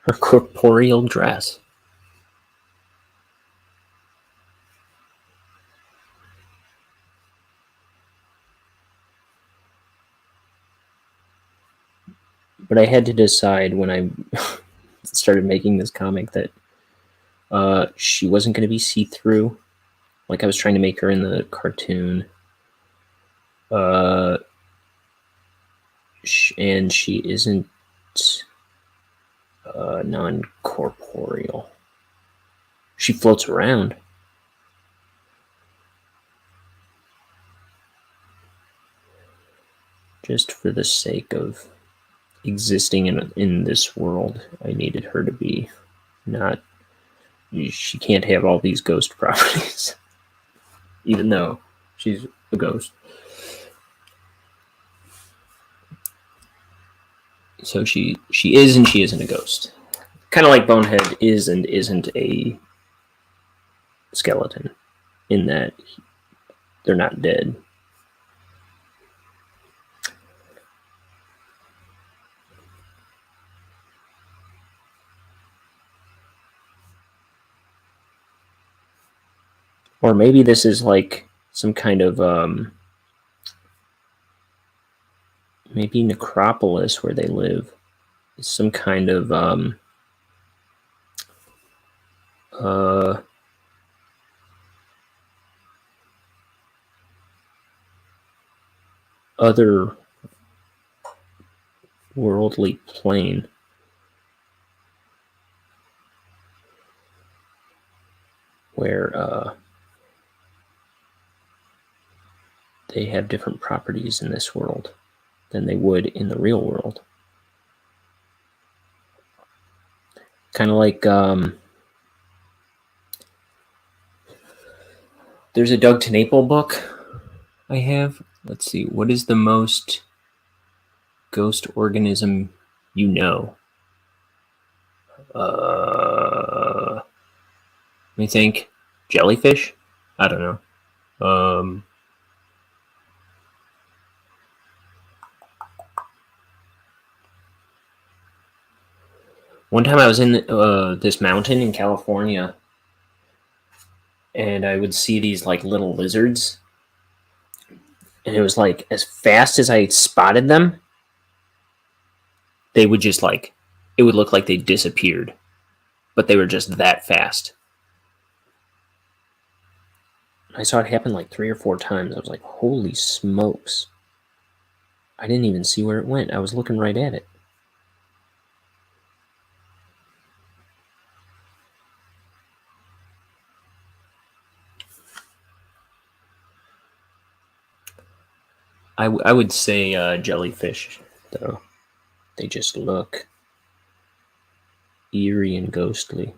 Speaker 2: Her corporeal dress. But I had to decide when I started making this comic that she wasn't going to be see-through. Like I was trying to make her in the cartoon. And she isn't non-corporeal. She floats around. Just for the sake of existing in this world, I needed her to be not. She can't have all these ghost properties, even though she's a ghost. So she is and she isn't a ghost. Kind of like Bonehead is and isn't a skeleton, in that they're not dead. Or maybe this is like some kind of maybe necropolis where they live. Some kind of other worldly plane. Where they have different properties in this world than they would in the real world. Kind of like there's a Doug TenNapel book I have. Let's see, what is the most ghost organism you know? Let me think. Jellyfish? I don't know. One time I was in this mountain in California, and I would see these like little lizards, and it was like as fast as I spotted them, they would just like, it would look like they disappeared, but they were just that fast. I saw it happen like 3 or 4 times. I was like, holy smokes. I didn't even see where it went. I was looking right at it. I would say jellyfish, though. They just look eerie and ghostly.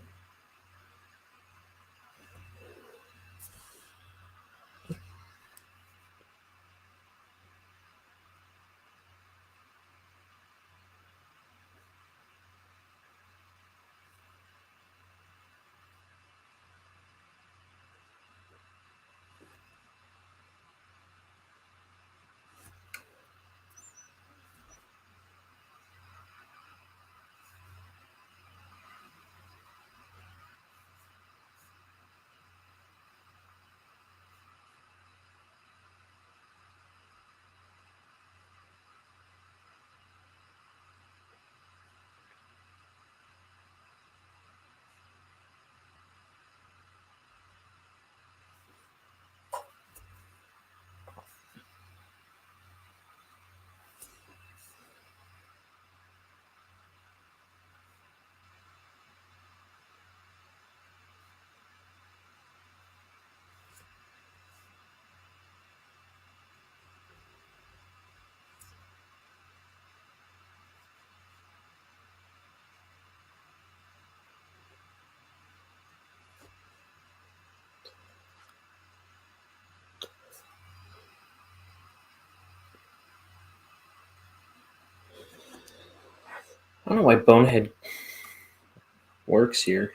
Speaker 2: I don't know why Bonehead works here.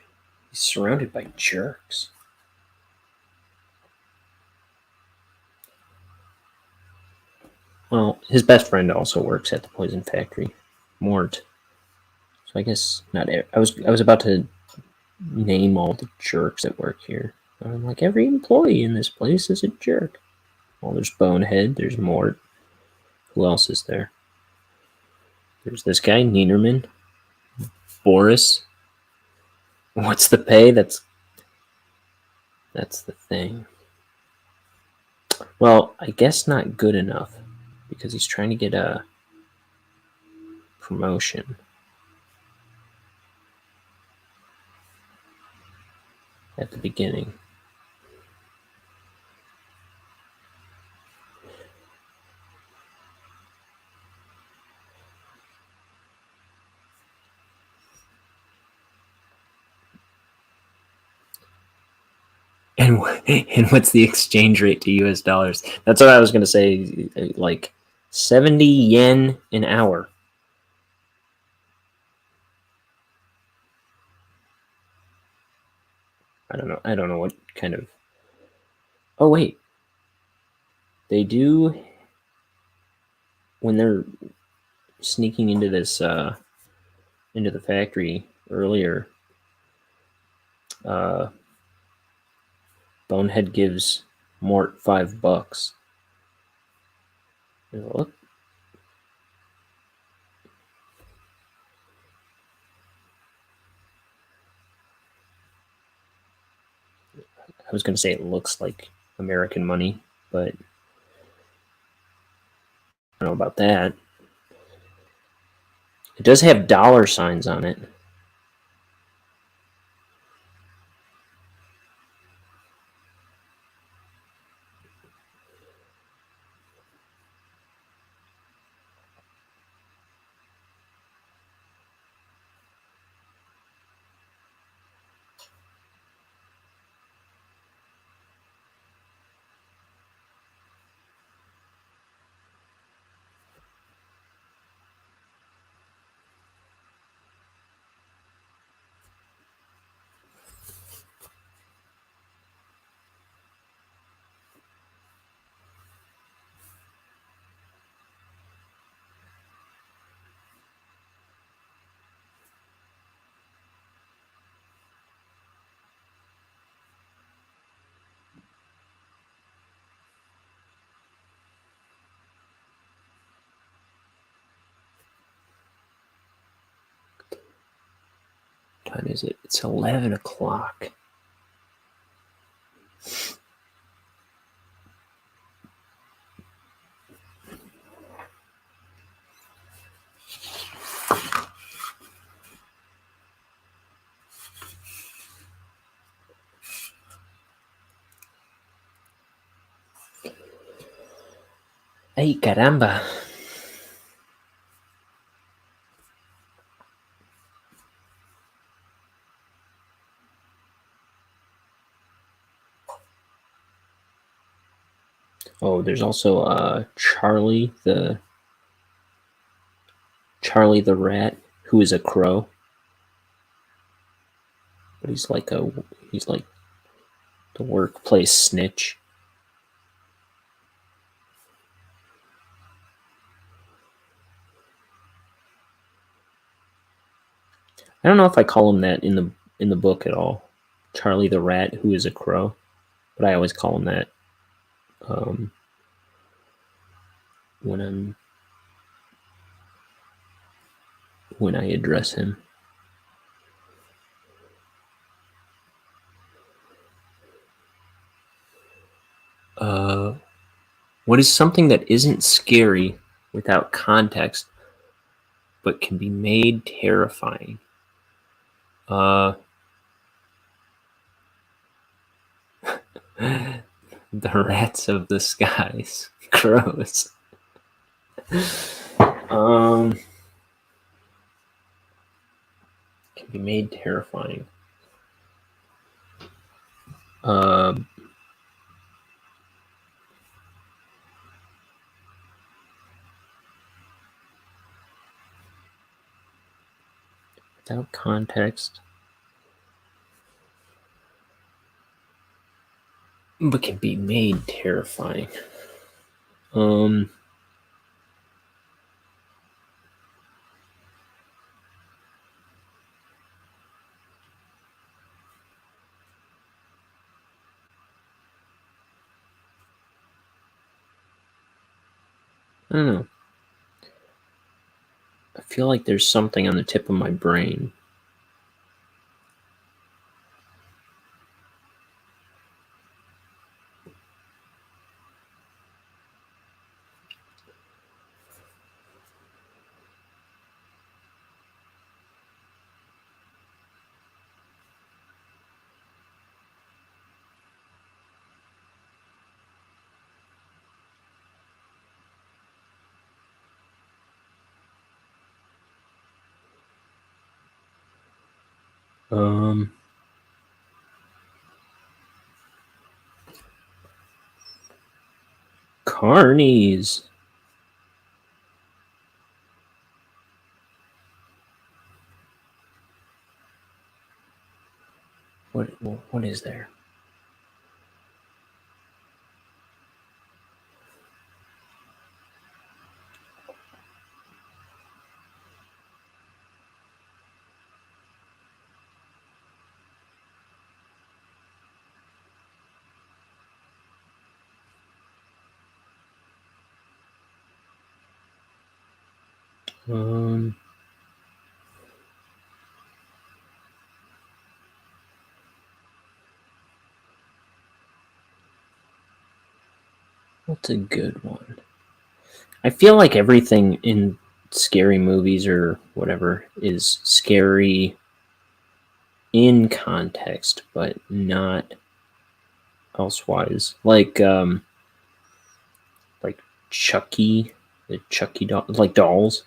Speaker 2: He's surrounded by jerks. Well, his best friend also works at the poison factory, Mort. So I guess not. I was about to name all the jerks that work here. I'm like, every employee in this place is a jerk. Well, there's Bonehead. There's Mort. Who else is there? There's this guy, Neinerman. Boris. What's the pay? That's the thing. Well, I guess not good enough, because he's trying to get a promotion. At the beginning. And what's the exchange rate to US dollars? That's what I was going to say. Like 70 yen an hour. I don't know what kind of. Oh wait, they do. When they're sneaking into this into the factory earlier, Bonehead gives Mort $5. Look. I was going to say it looks like American money, but I don't know about that. It does have dollar signs on it. time is it? It's 11 o'clock. Ay, caramba. Oh, there's also Charlie the rat, who is a crow. But he's like the workplace snitch. I don't know if I call him that in the book at all. Charlie the rat, who is a crow, but I always call him that when I address him. What is something that isn't scary without context, but can be made terrifying? The rats of the skies. Crows. Can be made terrifying. Without context, but can be made terrifying. I don't know. I feel like there's something on the tip of my brain. Carnies. What is there? What's a good one? I feel like everything in scary movies or whatever is scary in context, but not elsewise. Like Chucky, the Chucky doll, like dolls.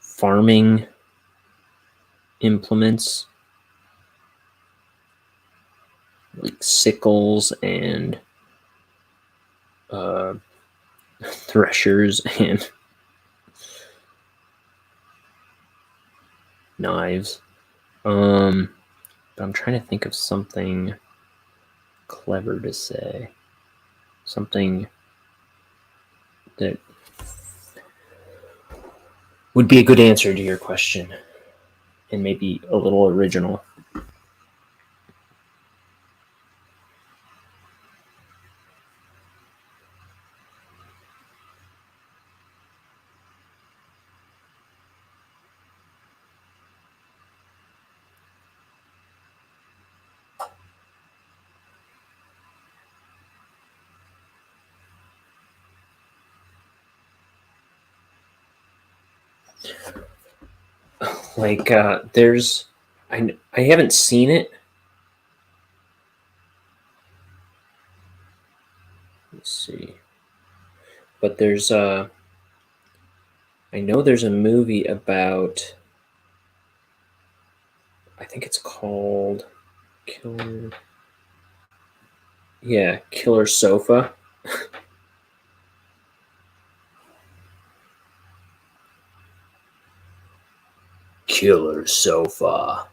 Speaker 2: Farming implements like sickles and threshers and knives. But I'm trying to think of something clever to say. Something that would be a good answer to your question and maybe a little original. Like, there's, I haven't seen it. Let's see. But there's, I know there's a movie about, I think it's called Killer. Yeah, Killer Sofa. Killer Sofa.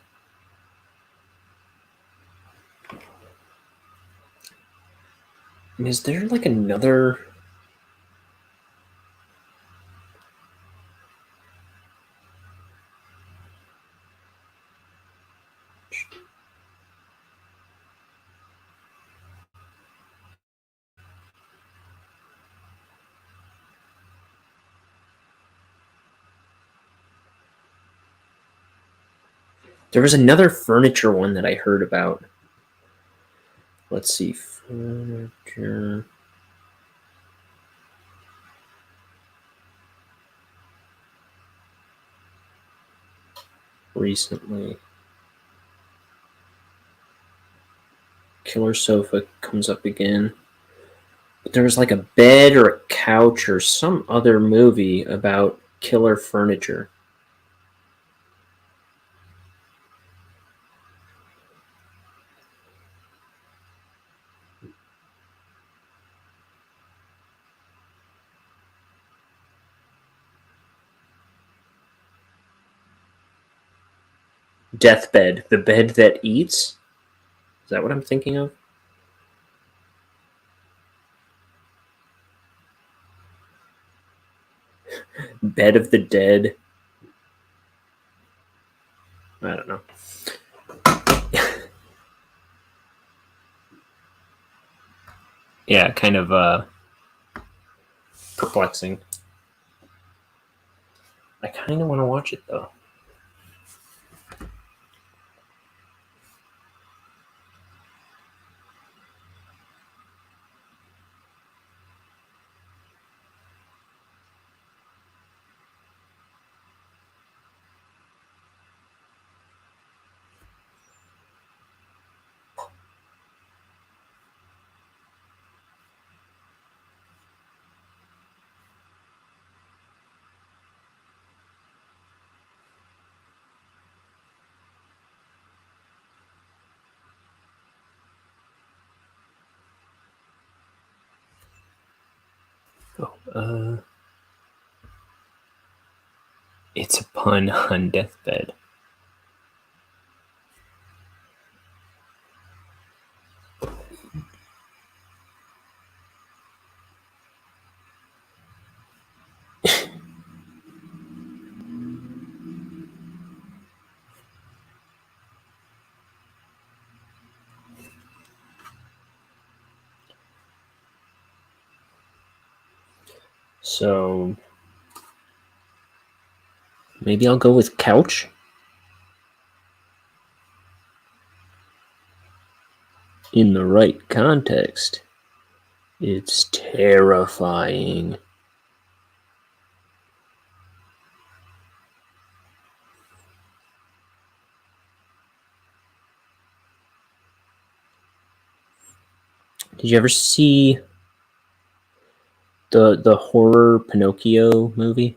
Speaker 2: Is there like another? There was another furniture one that I heard about. Let's see, furniture. Recently, Killer Sofa comes up again. But there was like a bed or a couch or some other movie about killer furniture. Deathbed, the bed that eats. Is that what I'm thinking of? Bed of the Dead. I don't know. Yeah, kind of perplexing. I kind of want to watch it though. Oh, it's a pun on Deathbed. So maybe I'll go with couch. In the right context, it's terrifying. Did you ever see the horror Pinocchio movie?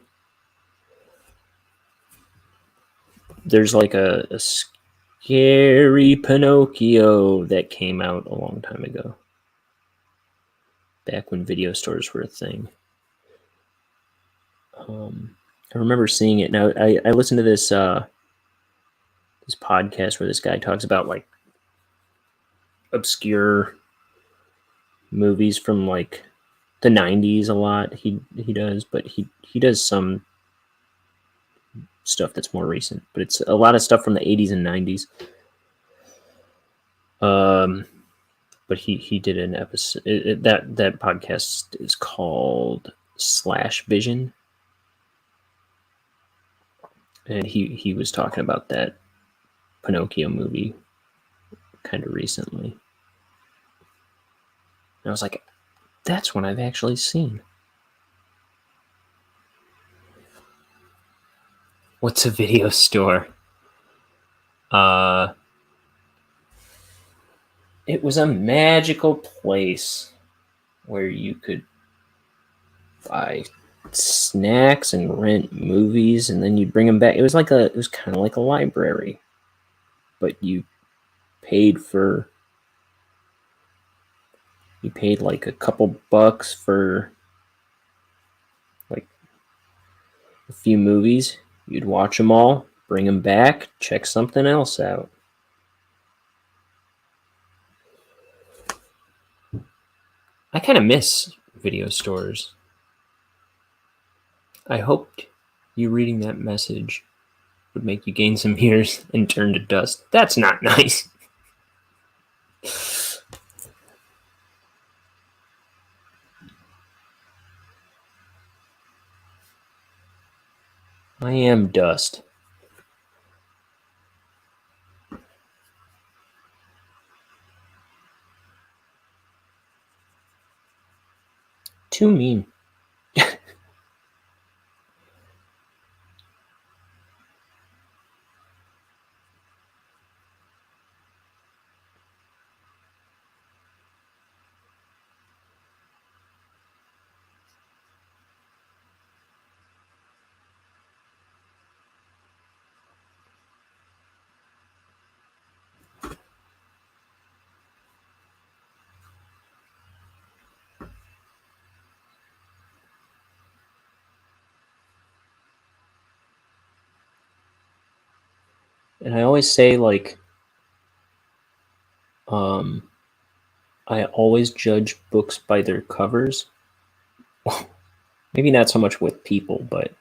Speaker 2: There's like a scary Pinocchio that came out a long time ago, back when video stores were a thing. I remember seeing it. Now I listened to this this podcast where this guy talks about like obscure movies from like the 90s a lot. He does, but he does some stuff that's more recent, but it's a lot of stuff from the 80s and 90s. But he did an episode that podcast is called Slash Vision, and he was talking about that Pinocchio movie kind of recently. And I was like, that's one I've actually seen. What's a video store? It was a magical place where you could buy snacks and rent movies, and then you'd bring them back. It was kind of like a library, but you paid like a couple bucks for like a few movies. You'd watch them all, bring them back, check something else out. I kind of miss video stores. I hoped you reading that message would make you gain some years and turn to dust. That's not nice. I am dust. Too mean. And I always say, like, I always judge books by their covers. Maybe not so much with people, but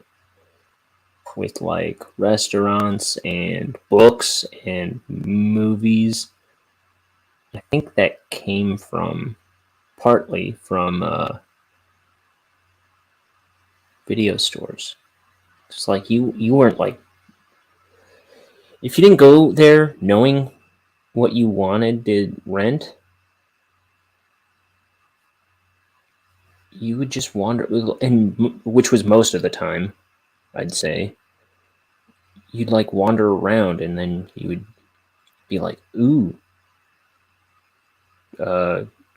Speaker 2: with like restaurants and books and movies. I think that came partly from video stores. It's like you weren't like, if you didn't go there knowing what you wanted to rent, you would just wander, and which was most of the time, I'd say. You'd like wander around, and then you would be like, "Ooh,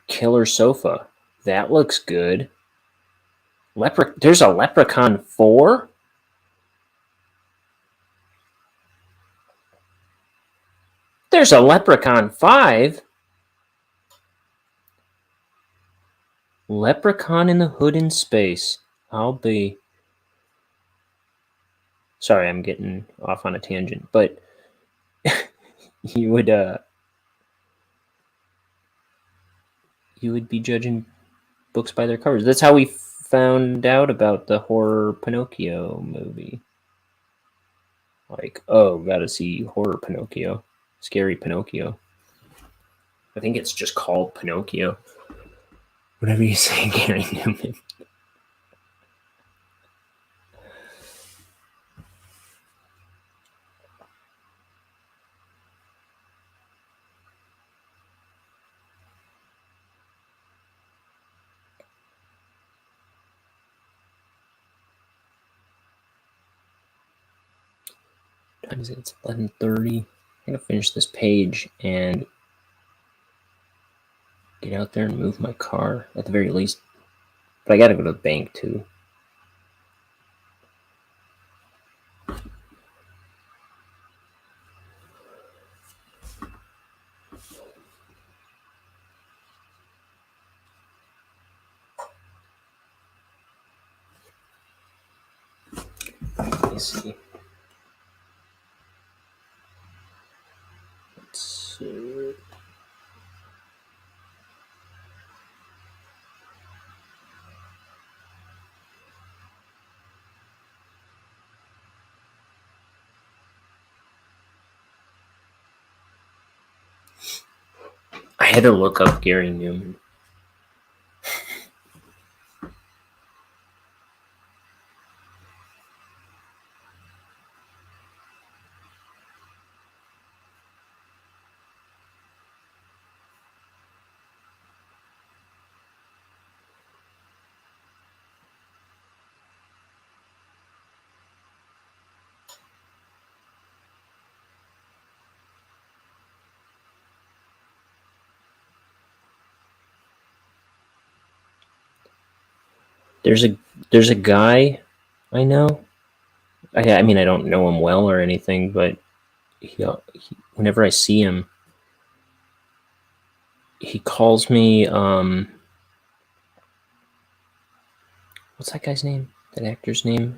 Speaker 2: killer sofa. That looks good. There's a Leprechaun 4? There's a Leprechaun 5? Leprechaun in the Hood in Space. I'll be..." Sorry, I'm getting off on a tangent, but you would be judging books by their covers. That's how we found out about the horror Pinocchio movie. Like, oh, gotta see horror Pinocchio. Scary Pinocchio. I think it's just called Pinocchio. Whatever you say, Gary Newman. Time is it? It's 11:30. I'm gonna finish this page and get out there and move my car at the very least. But I gotta go to the bank too. Let me see. Let's see. I had to look up Gary Newman. There's a guy I know. I mean, I don't know him well or anything, but whenever I see him, he calls me. What's that guy's name? That actor's name?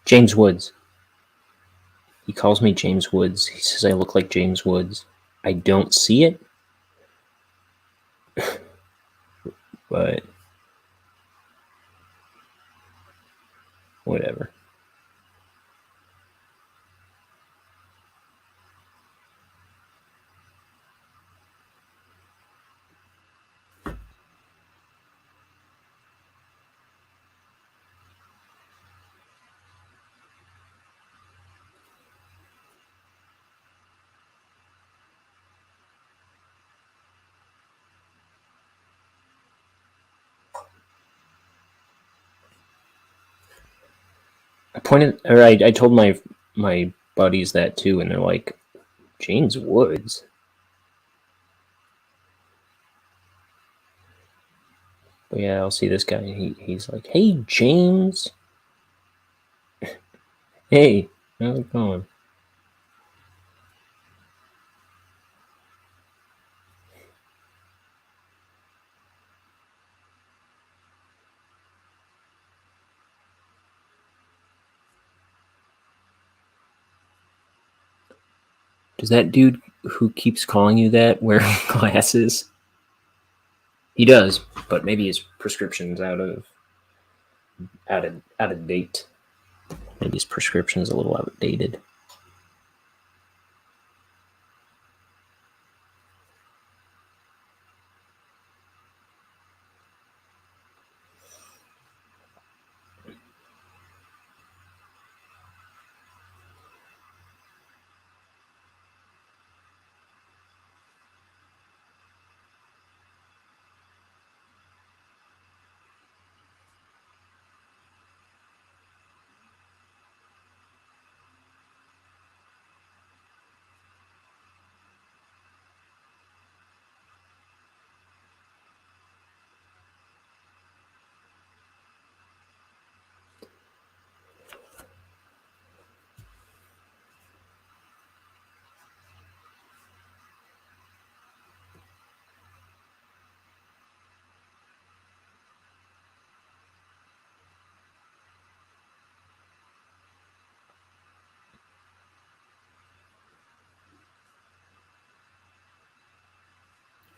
Speaker 2: James Woods. He calls me James Woods. He says I look like James Woods. I don't see it, but whatever. I told my buddies that too, and they're like, James Woods. But yeah, I'll see this guy, and he's like, "Hey, James. Hey, how's it going?" Does that dude who keeps calling you that wear glasses? He does, but maybe his prescription's out of date. Maybe his prescription's a little outdated.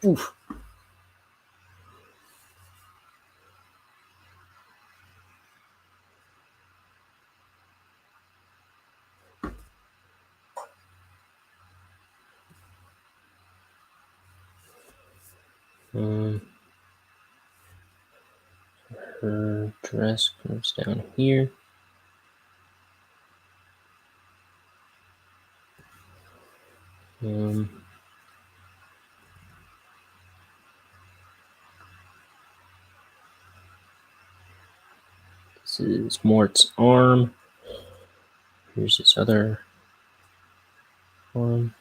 Speaker 2: Oof. Her dress comes down here. This is Mort's arm. Here's his other arm.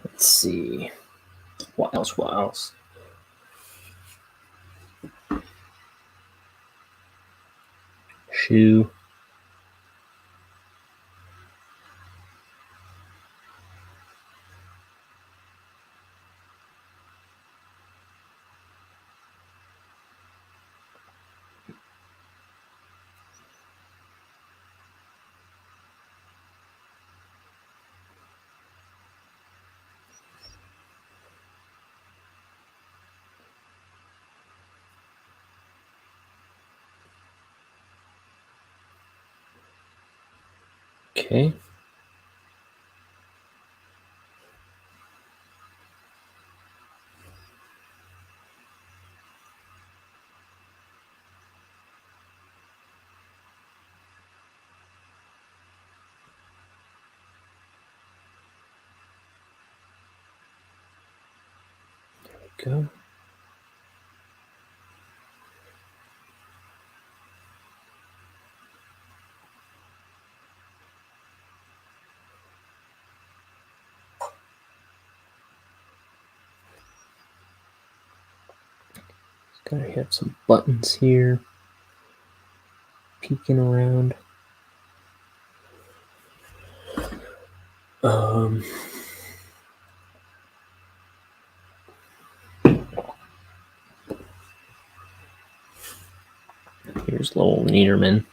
Speaker 2: Let's see. What else? Shoe. Okay. go. Gotta have some buttons here. Peeking around. Here's little Niederman.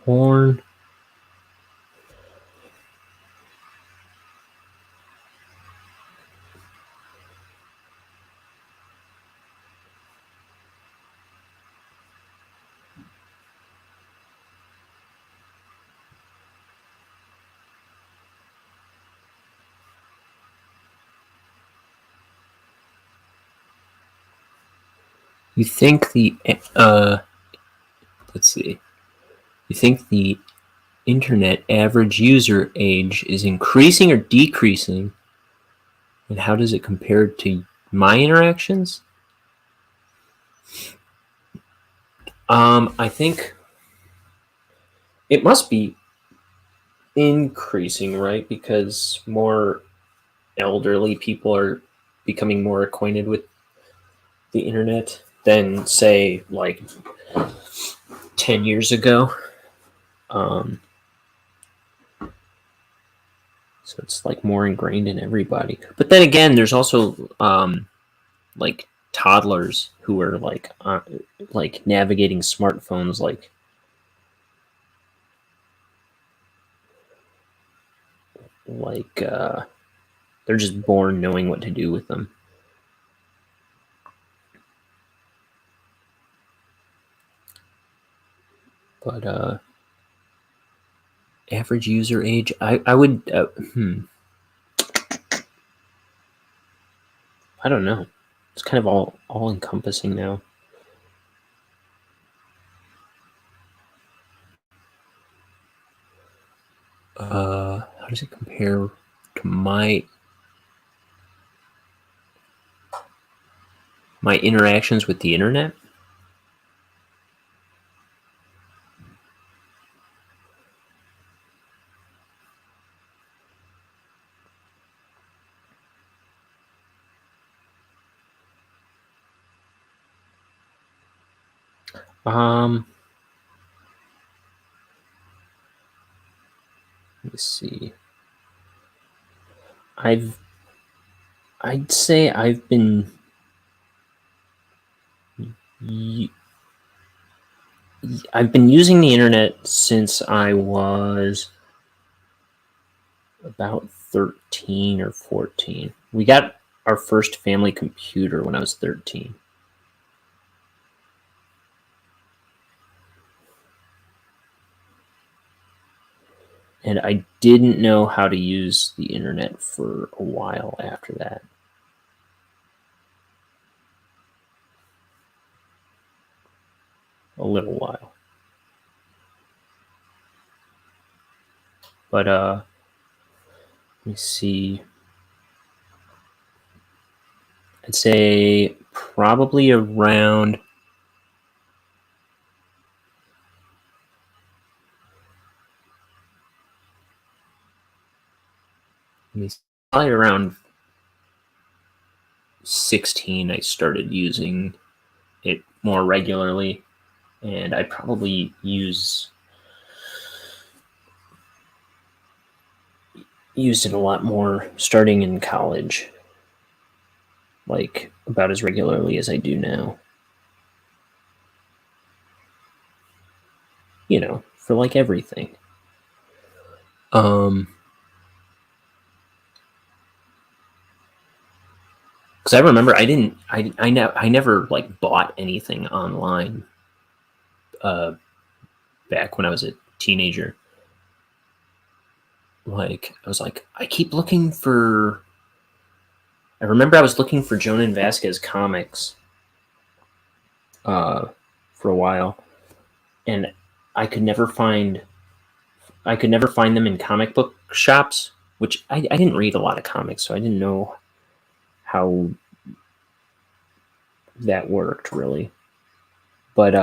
Speaker 2: Horn. You think the let's see. You think the internet average user age is increasing or decreasing? And how does it compare to my interactions? I think it must be increasing, right? Because more elderly people are becoming more acquainted with the internet than, say, like 10 years ago. So it's like more ingrained in everybody. But then again, there's also like toddlers who are like navigating smartphones they're just born knowing what to do with them. But average user age, I would I don't know. It's kind of all encompassing now. How does it compare to my interactions with the internet? Let me see. I'd say I've been using the internet since I was about 13 or 14. We got our first family computer when I was 13. And I didn't know how to use the internet for a while after that. A little while. But let me see. I'd say probably around probably around 16 I started using it more regularly, and I probably use used it a lot more starting in college, like about as regularly as I do now. You know, for like everything. Because I remember I never like bought anything online back when I was a teenager. Like I was like, I keep looking for. I remember I was looking for Jonan Vasquez comics for a while, and I could never find them in comic book shops, which I didn't read a lot of comics, so I didn't know how that worked really. But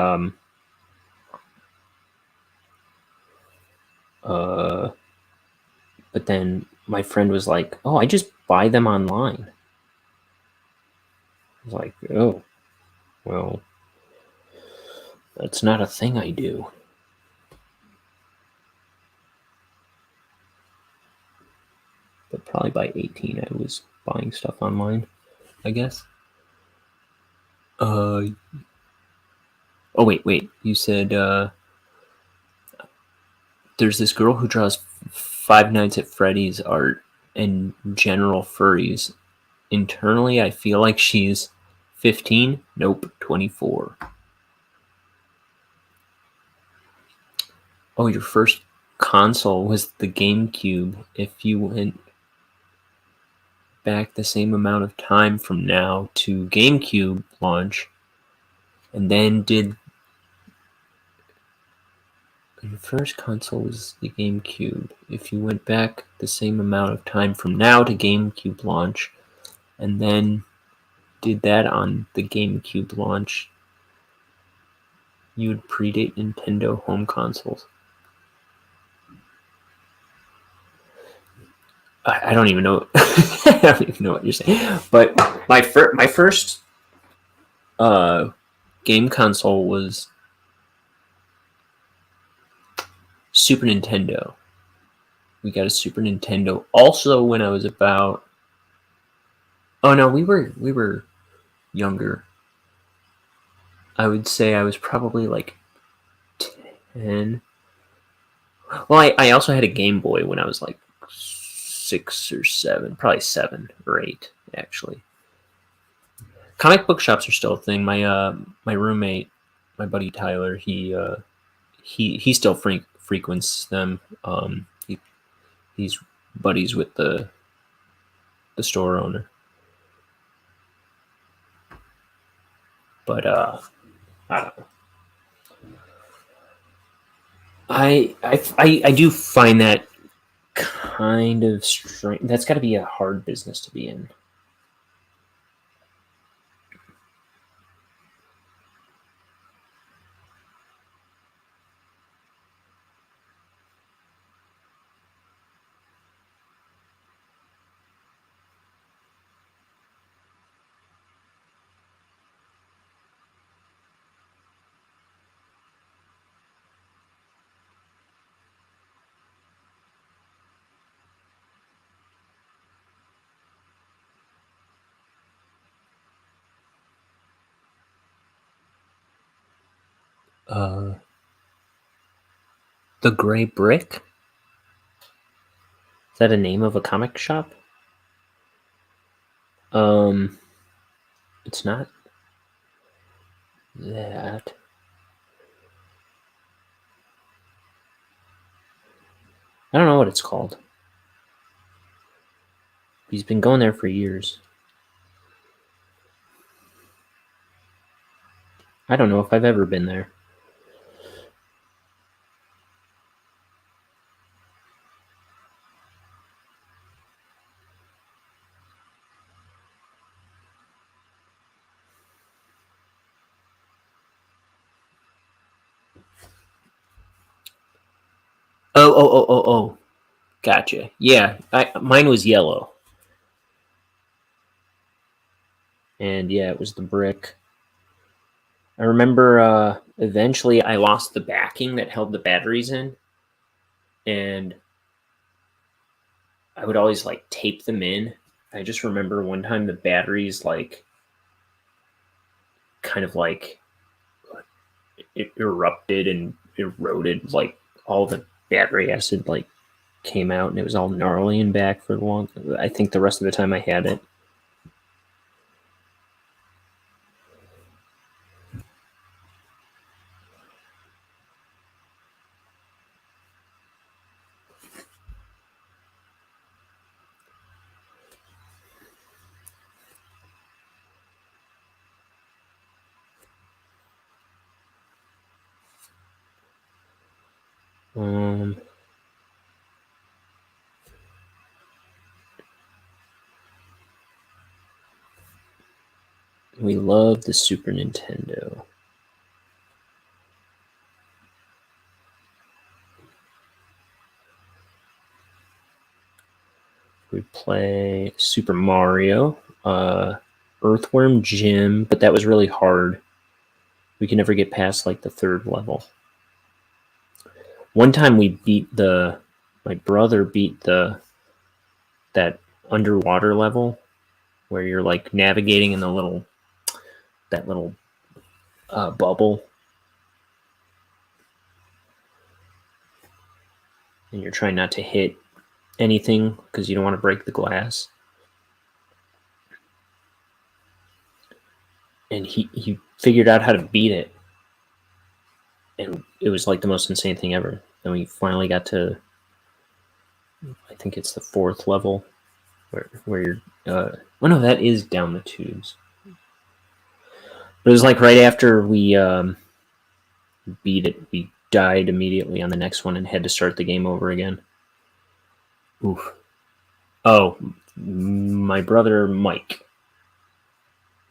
Speaker 2: but then my friend was like, "Oh, I just buy them online." I was like, "Oh, well, that's not a thing I do." But probably by 18, I was buying stuff online, I guess. Oh, wait. You said there's this girl who draws Five Nights at Freddy's art and general furries. Internally, I feel like she's 15. Nope, 24. Oh, your first console was the GameCube. If you went back the same amount of time from now to GameCube launch, and then did your first console was the GameCube. If you went back the same amount of time from now to GameCube launch, and then did that on the GameCube launch, you would predate Nintendo home consoles. I don't even know. I don't even know what you're saying. But my first game console was Super Nintendo. We got a Super Nintendo also when I was about. Oh no, we were younger. I would say I was probably like 10. Well, I also had a Game Boy when I was like 6 or 7, probably 7 or 8 actually. Comic book shops are still a thing. My roommate, my buddy Tyler, he still frequents them. He's buddies with the store owner. But I don't know. I do find that kind of strange. That's got to be a hard business to be in. The Gray Brick? Is that a name of a comic shop? It's not that. I don't know what it's called. He's been going there for years. I don't know if I've ever been there. Oh. Gotcha. Yeah, mine was yellow. And yeah, it was the brick. I remember eventually I lost the backing that held the batteries in. And I would always like tape them in. I just remember one time the batteries like kind of like it erupted and eroded, like all the battery acid like came out and it was all gnarly and back for long. I think the rest of the time I had it. We love the Super Nintendo. We play Super Mario, Earthworm Jim, but that was really hard. We can never get past like the third level. One time we my brother beat that underwater level where you're like navigating in that little bubble, and you're trying not to hit anything because you don't want to break the glass. And he figured out how to beat it, and it was like the most insane thing ever. Then we finally got to, I think it's the fourth level, where you're. Oh no, that is down the tubes. But it was like right after we beat it, we died immediately on the next one and had to start the game over again. Oof. Oh, my brother Mike.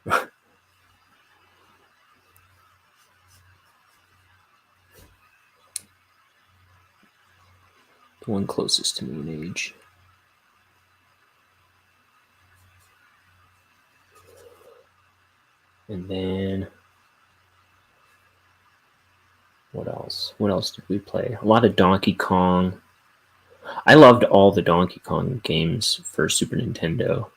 Speaker 2: The one closest to me in age. And then what else? What else did we play? A lot of Donkey Kong. I loved all the Donkey Kong games for Super Nintendo.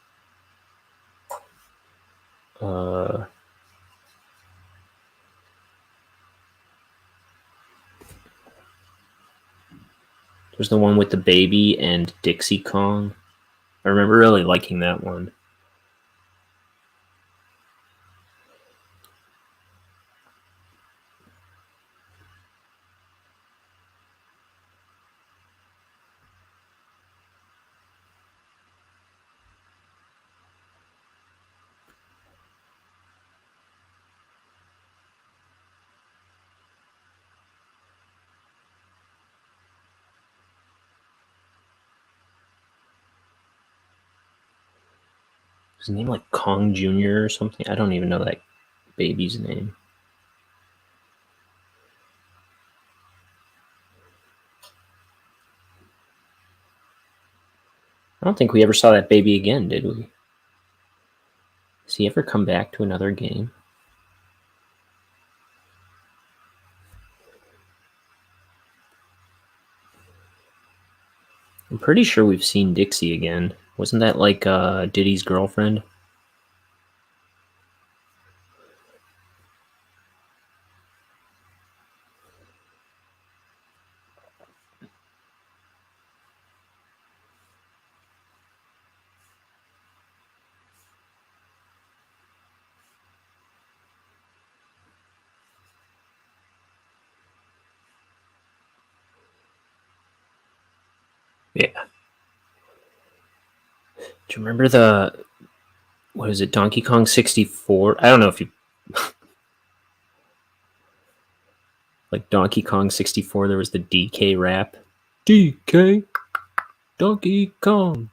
Speaker 2: There's the one with the baby and Dixie Kong. I remember really liking that one. Is his name like Kong Jr. or something? I don't even know that baby's name. I don't think we ever saw that baby again, did we? Does he ever come back to another game? I'm pretty sure we've seen Dixie again. Wasn't that like Diddy's girlfriend? Yeah. Do you remember what is it, Donkey Kong 64? I don't know if you like Donkey Kong 64, there was the DK rap. DK Donkey Kong.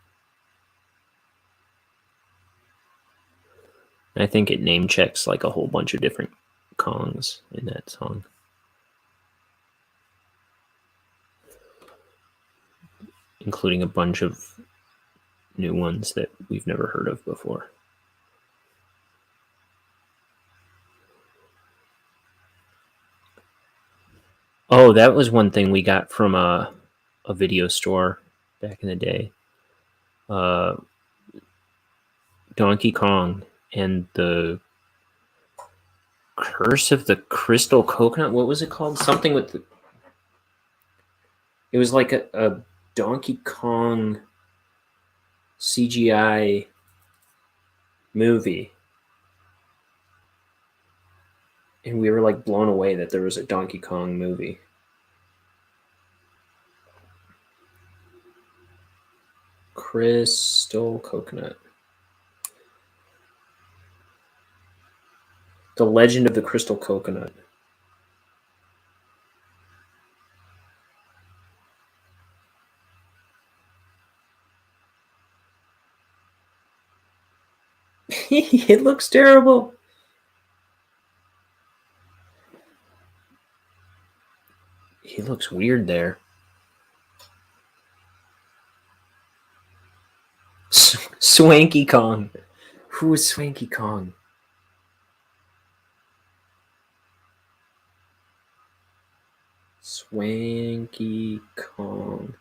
Speaker 2: I think it name checks like a whole bunch of different Kongs in that song. Including a bunch of new ones that we've never heard of before. Oh, that was one thing we got from a video store back in the day. Donkey Kong and the Curse of the Crystal Coconut. What was it called? Something with the... It was like a Donkey Kong CGI movie. And we were like blown away that there was a Donkey Kong movie. Crystal Coconut. The Legend of the Crystal Coconut. It looks terrible. He looks weird there. Swanky Kong. Who is Swanky Kong? Swanky Kong.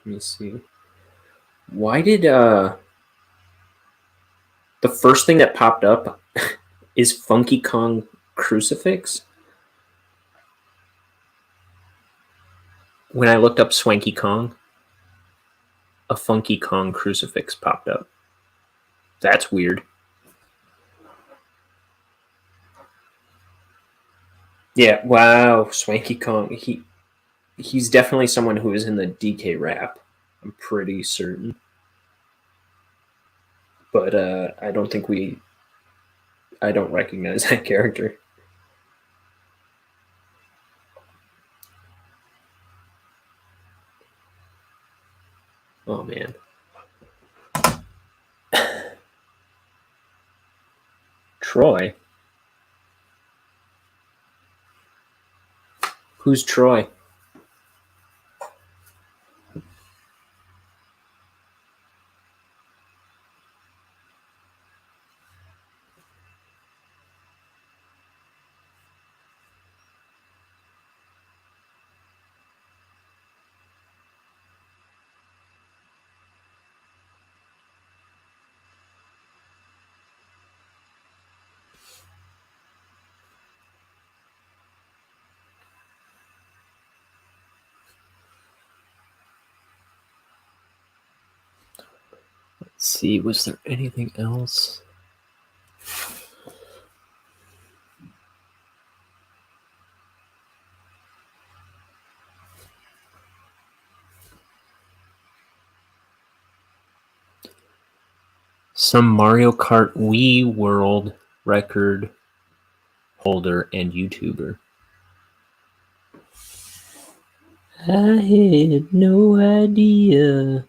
Speaker 2: Let me see. Why did the first thing that popped up is Funky Kong Crucifix? When I looked up Swanky Kong, a Funky Kong Crucifix popped up. That's weird. Yeah, wow, Swanky Kong. He's definitely someone who is in the DK rap. I'm pretty certain. But I don't think I don't recognize that character. Oh, man. Troy? Who's Troy? Let's see, was there anything else? Some Mario Kart Wii World record holder and YouTuber. I had no idea.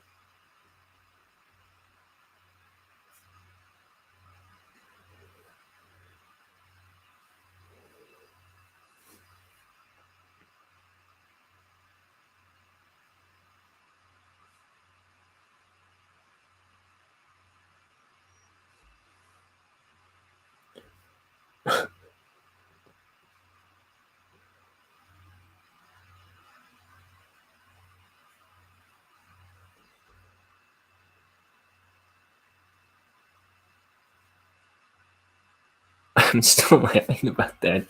Speaker 2: I'm still laughing about that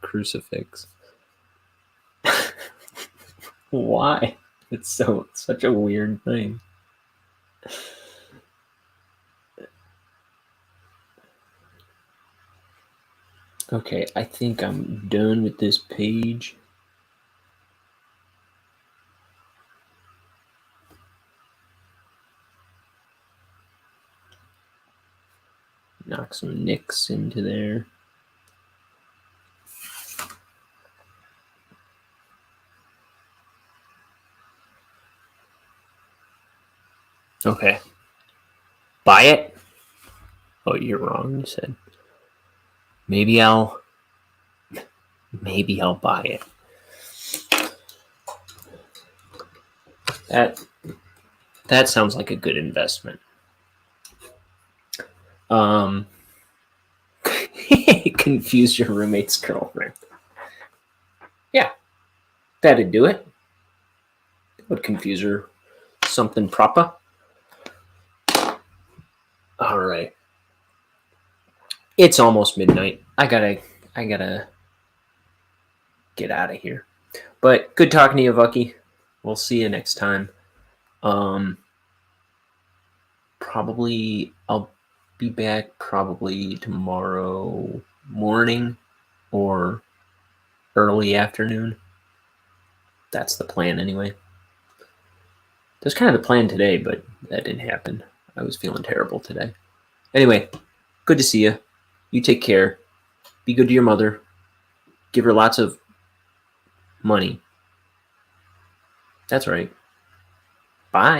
Speaker 2: crucifix. Why? It's such a weird thing. Okay, I think I'm done with this page. Knock some nicks into there. Okay. Buy it? Oh, you're wrong, you said. Maybe I'll buy it. That sounds like a good investment. Confuse your roommate's girlfriend. Yeah, that'd do it. Would confuse her. Something proper. All right. It's almost midnight. I gotta get out of here. But good talking to you, Vucky. We'll see you next time. Probably I'll be back probably tomorrow morning or early afternoon. That's the plan anyway. That's kind of the plan today, but that didn't happen. I was feeling terrible today. Anyway, good to see you. You take care. Be good to your mother. Give her lots of money. That's right. Bye.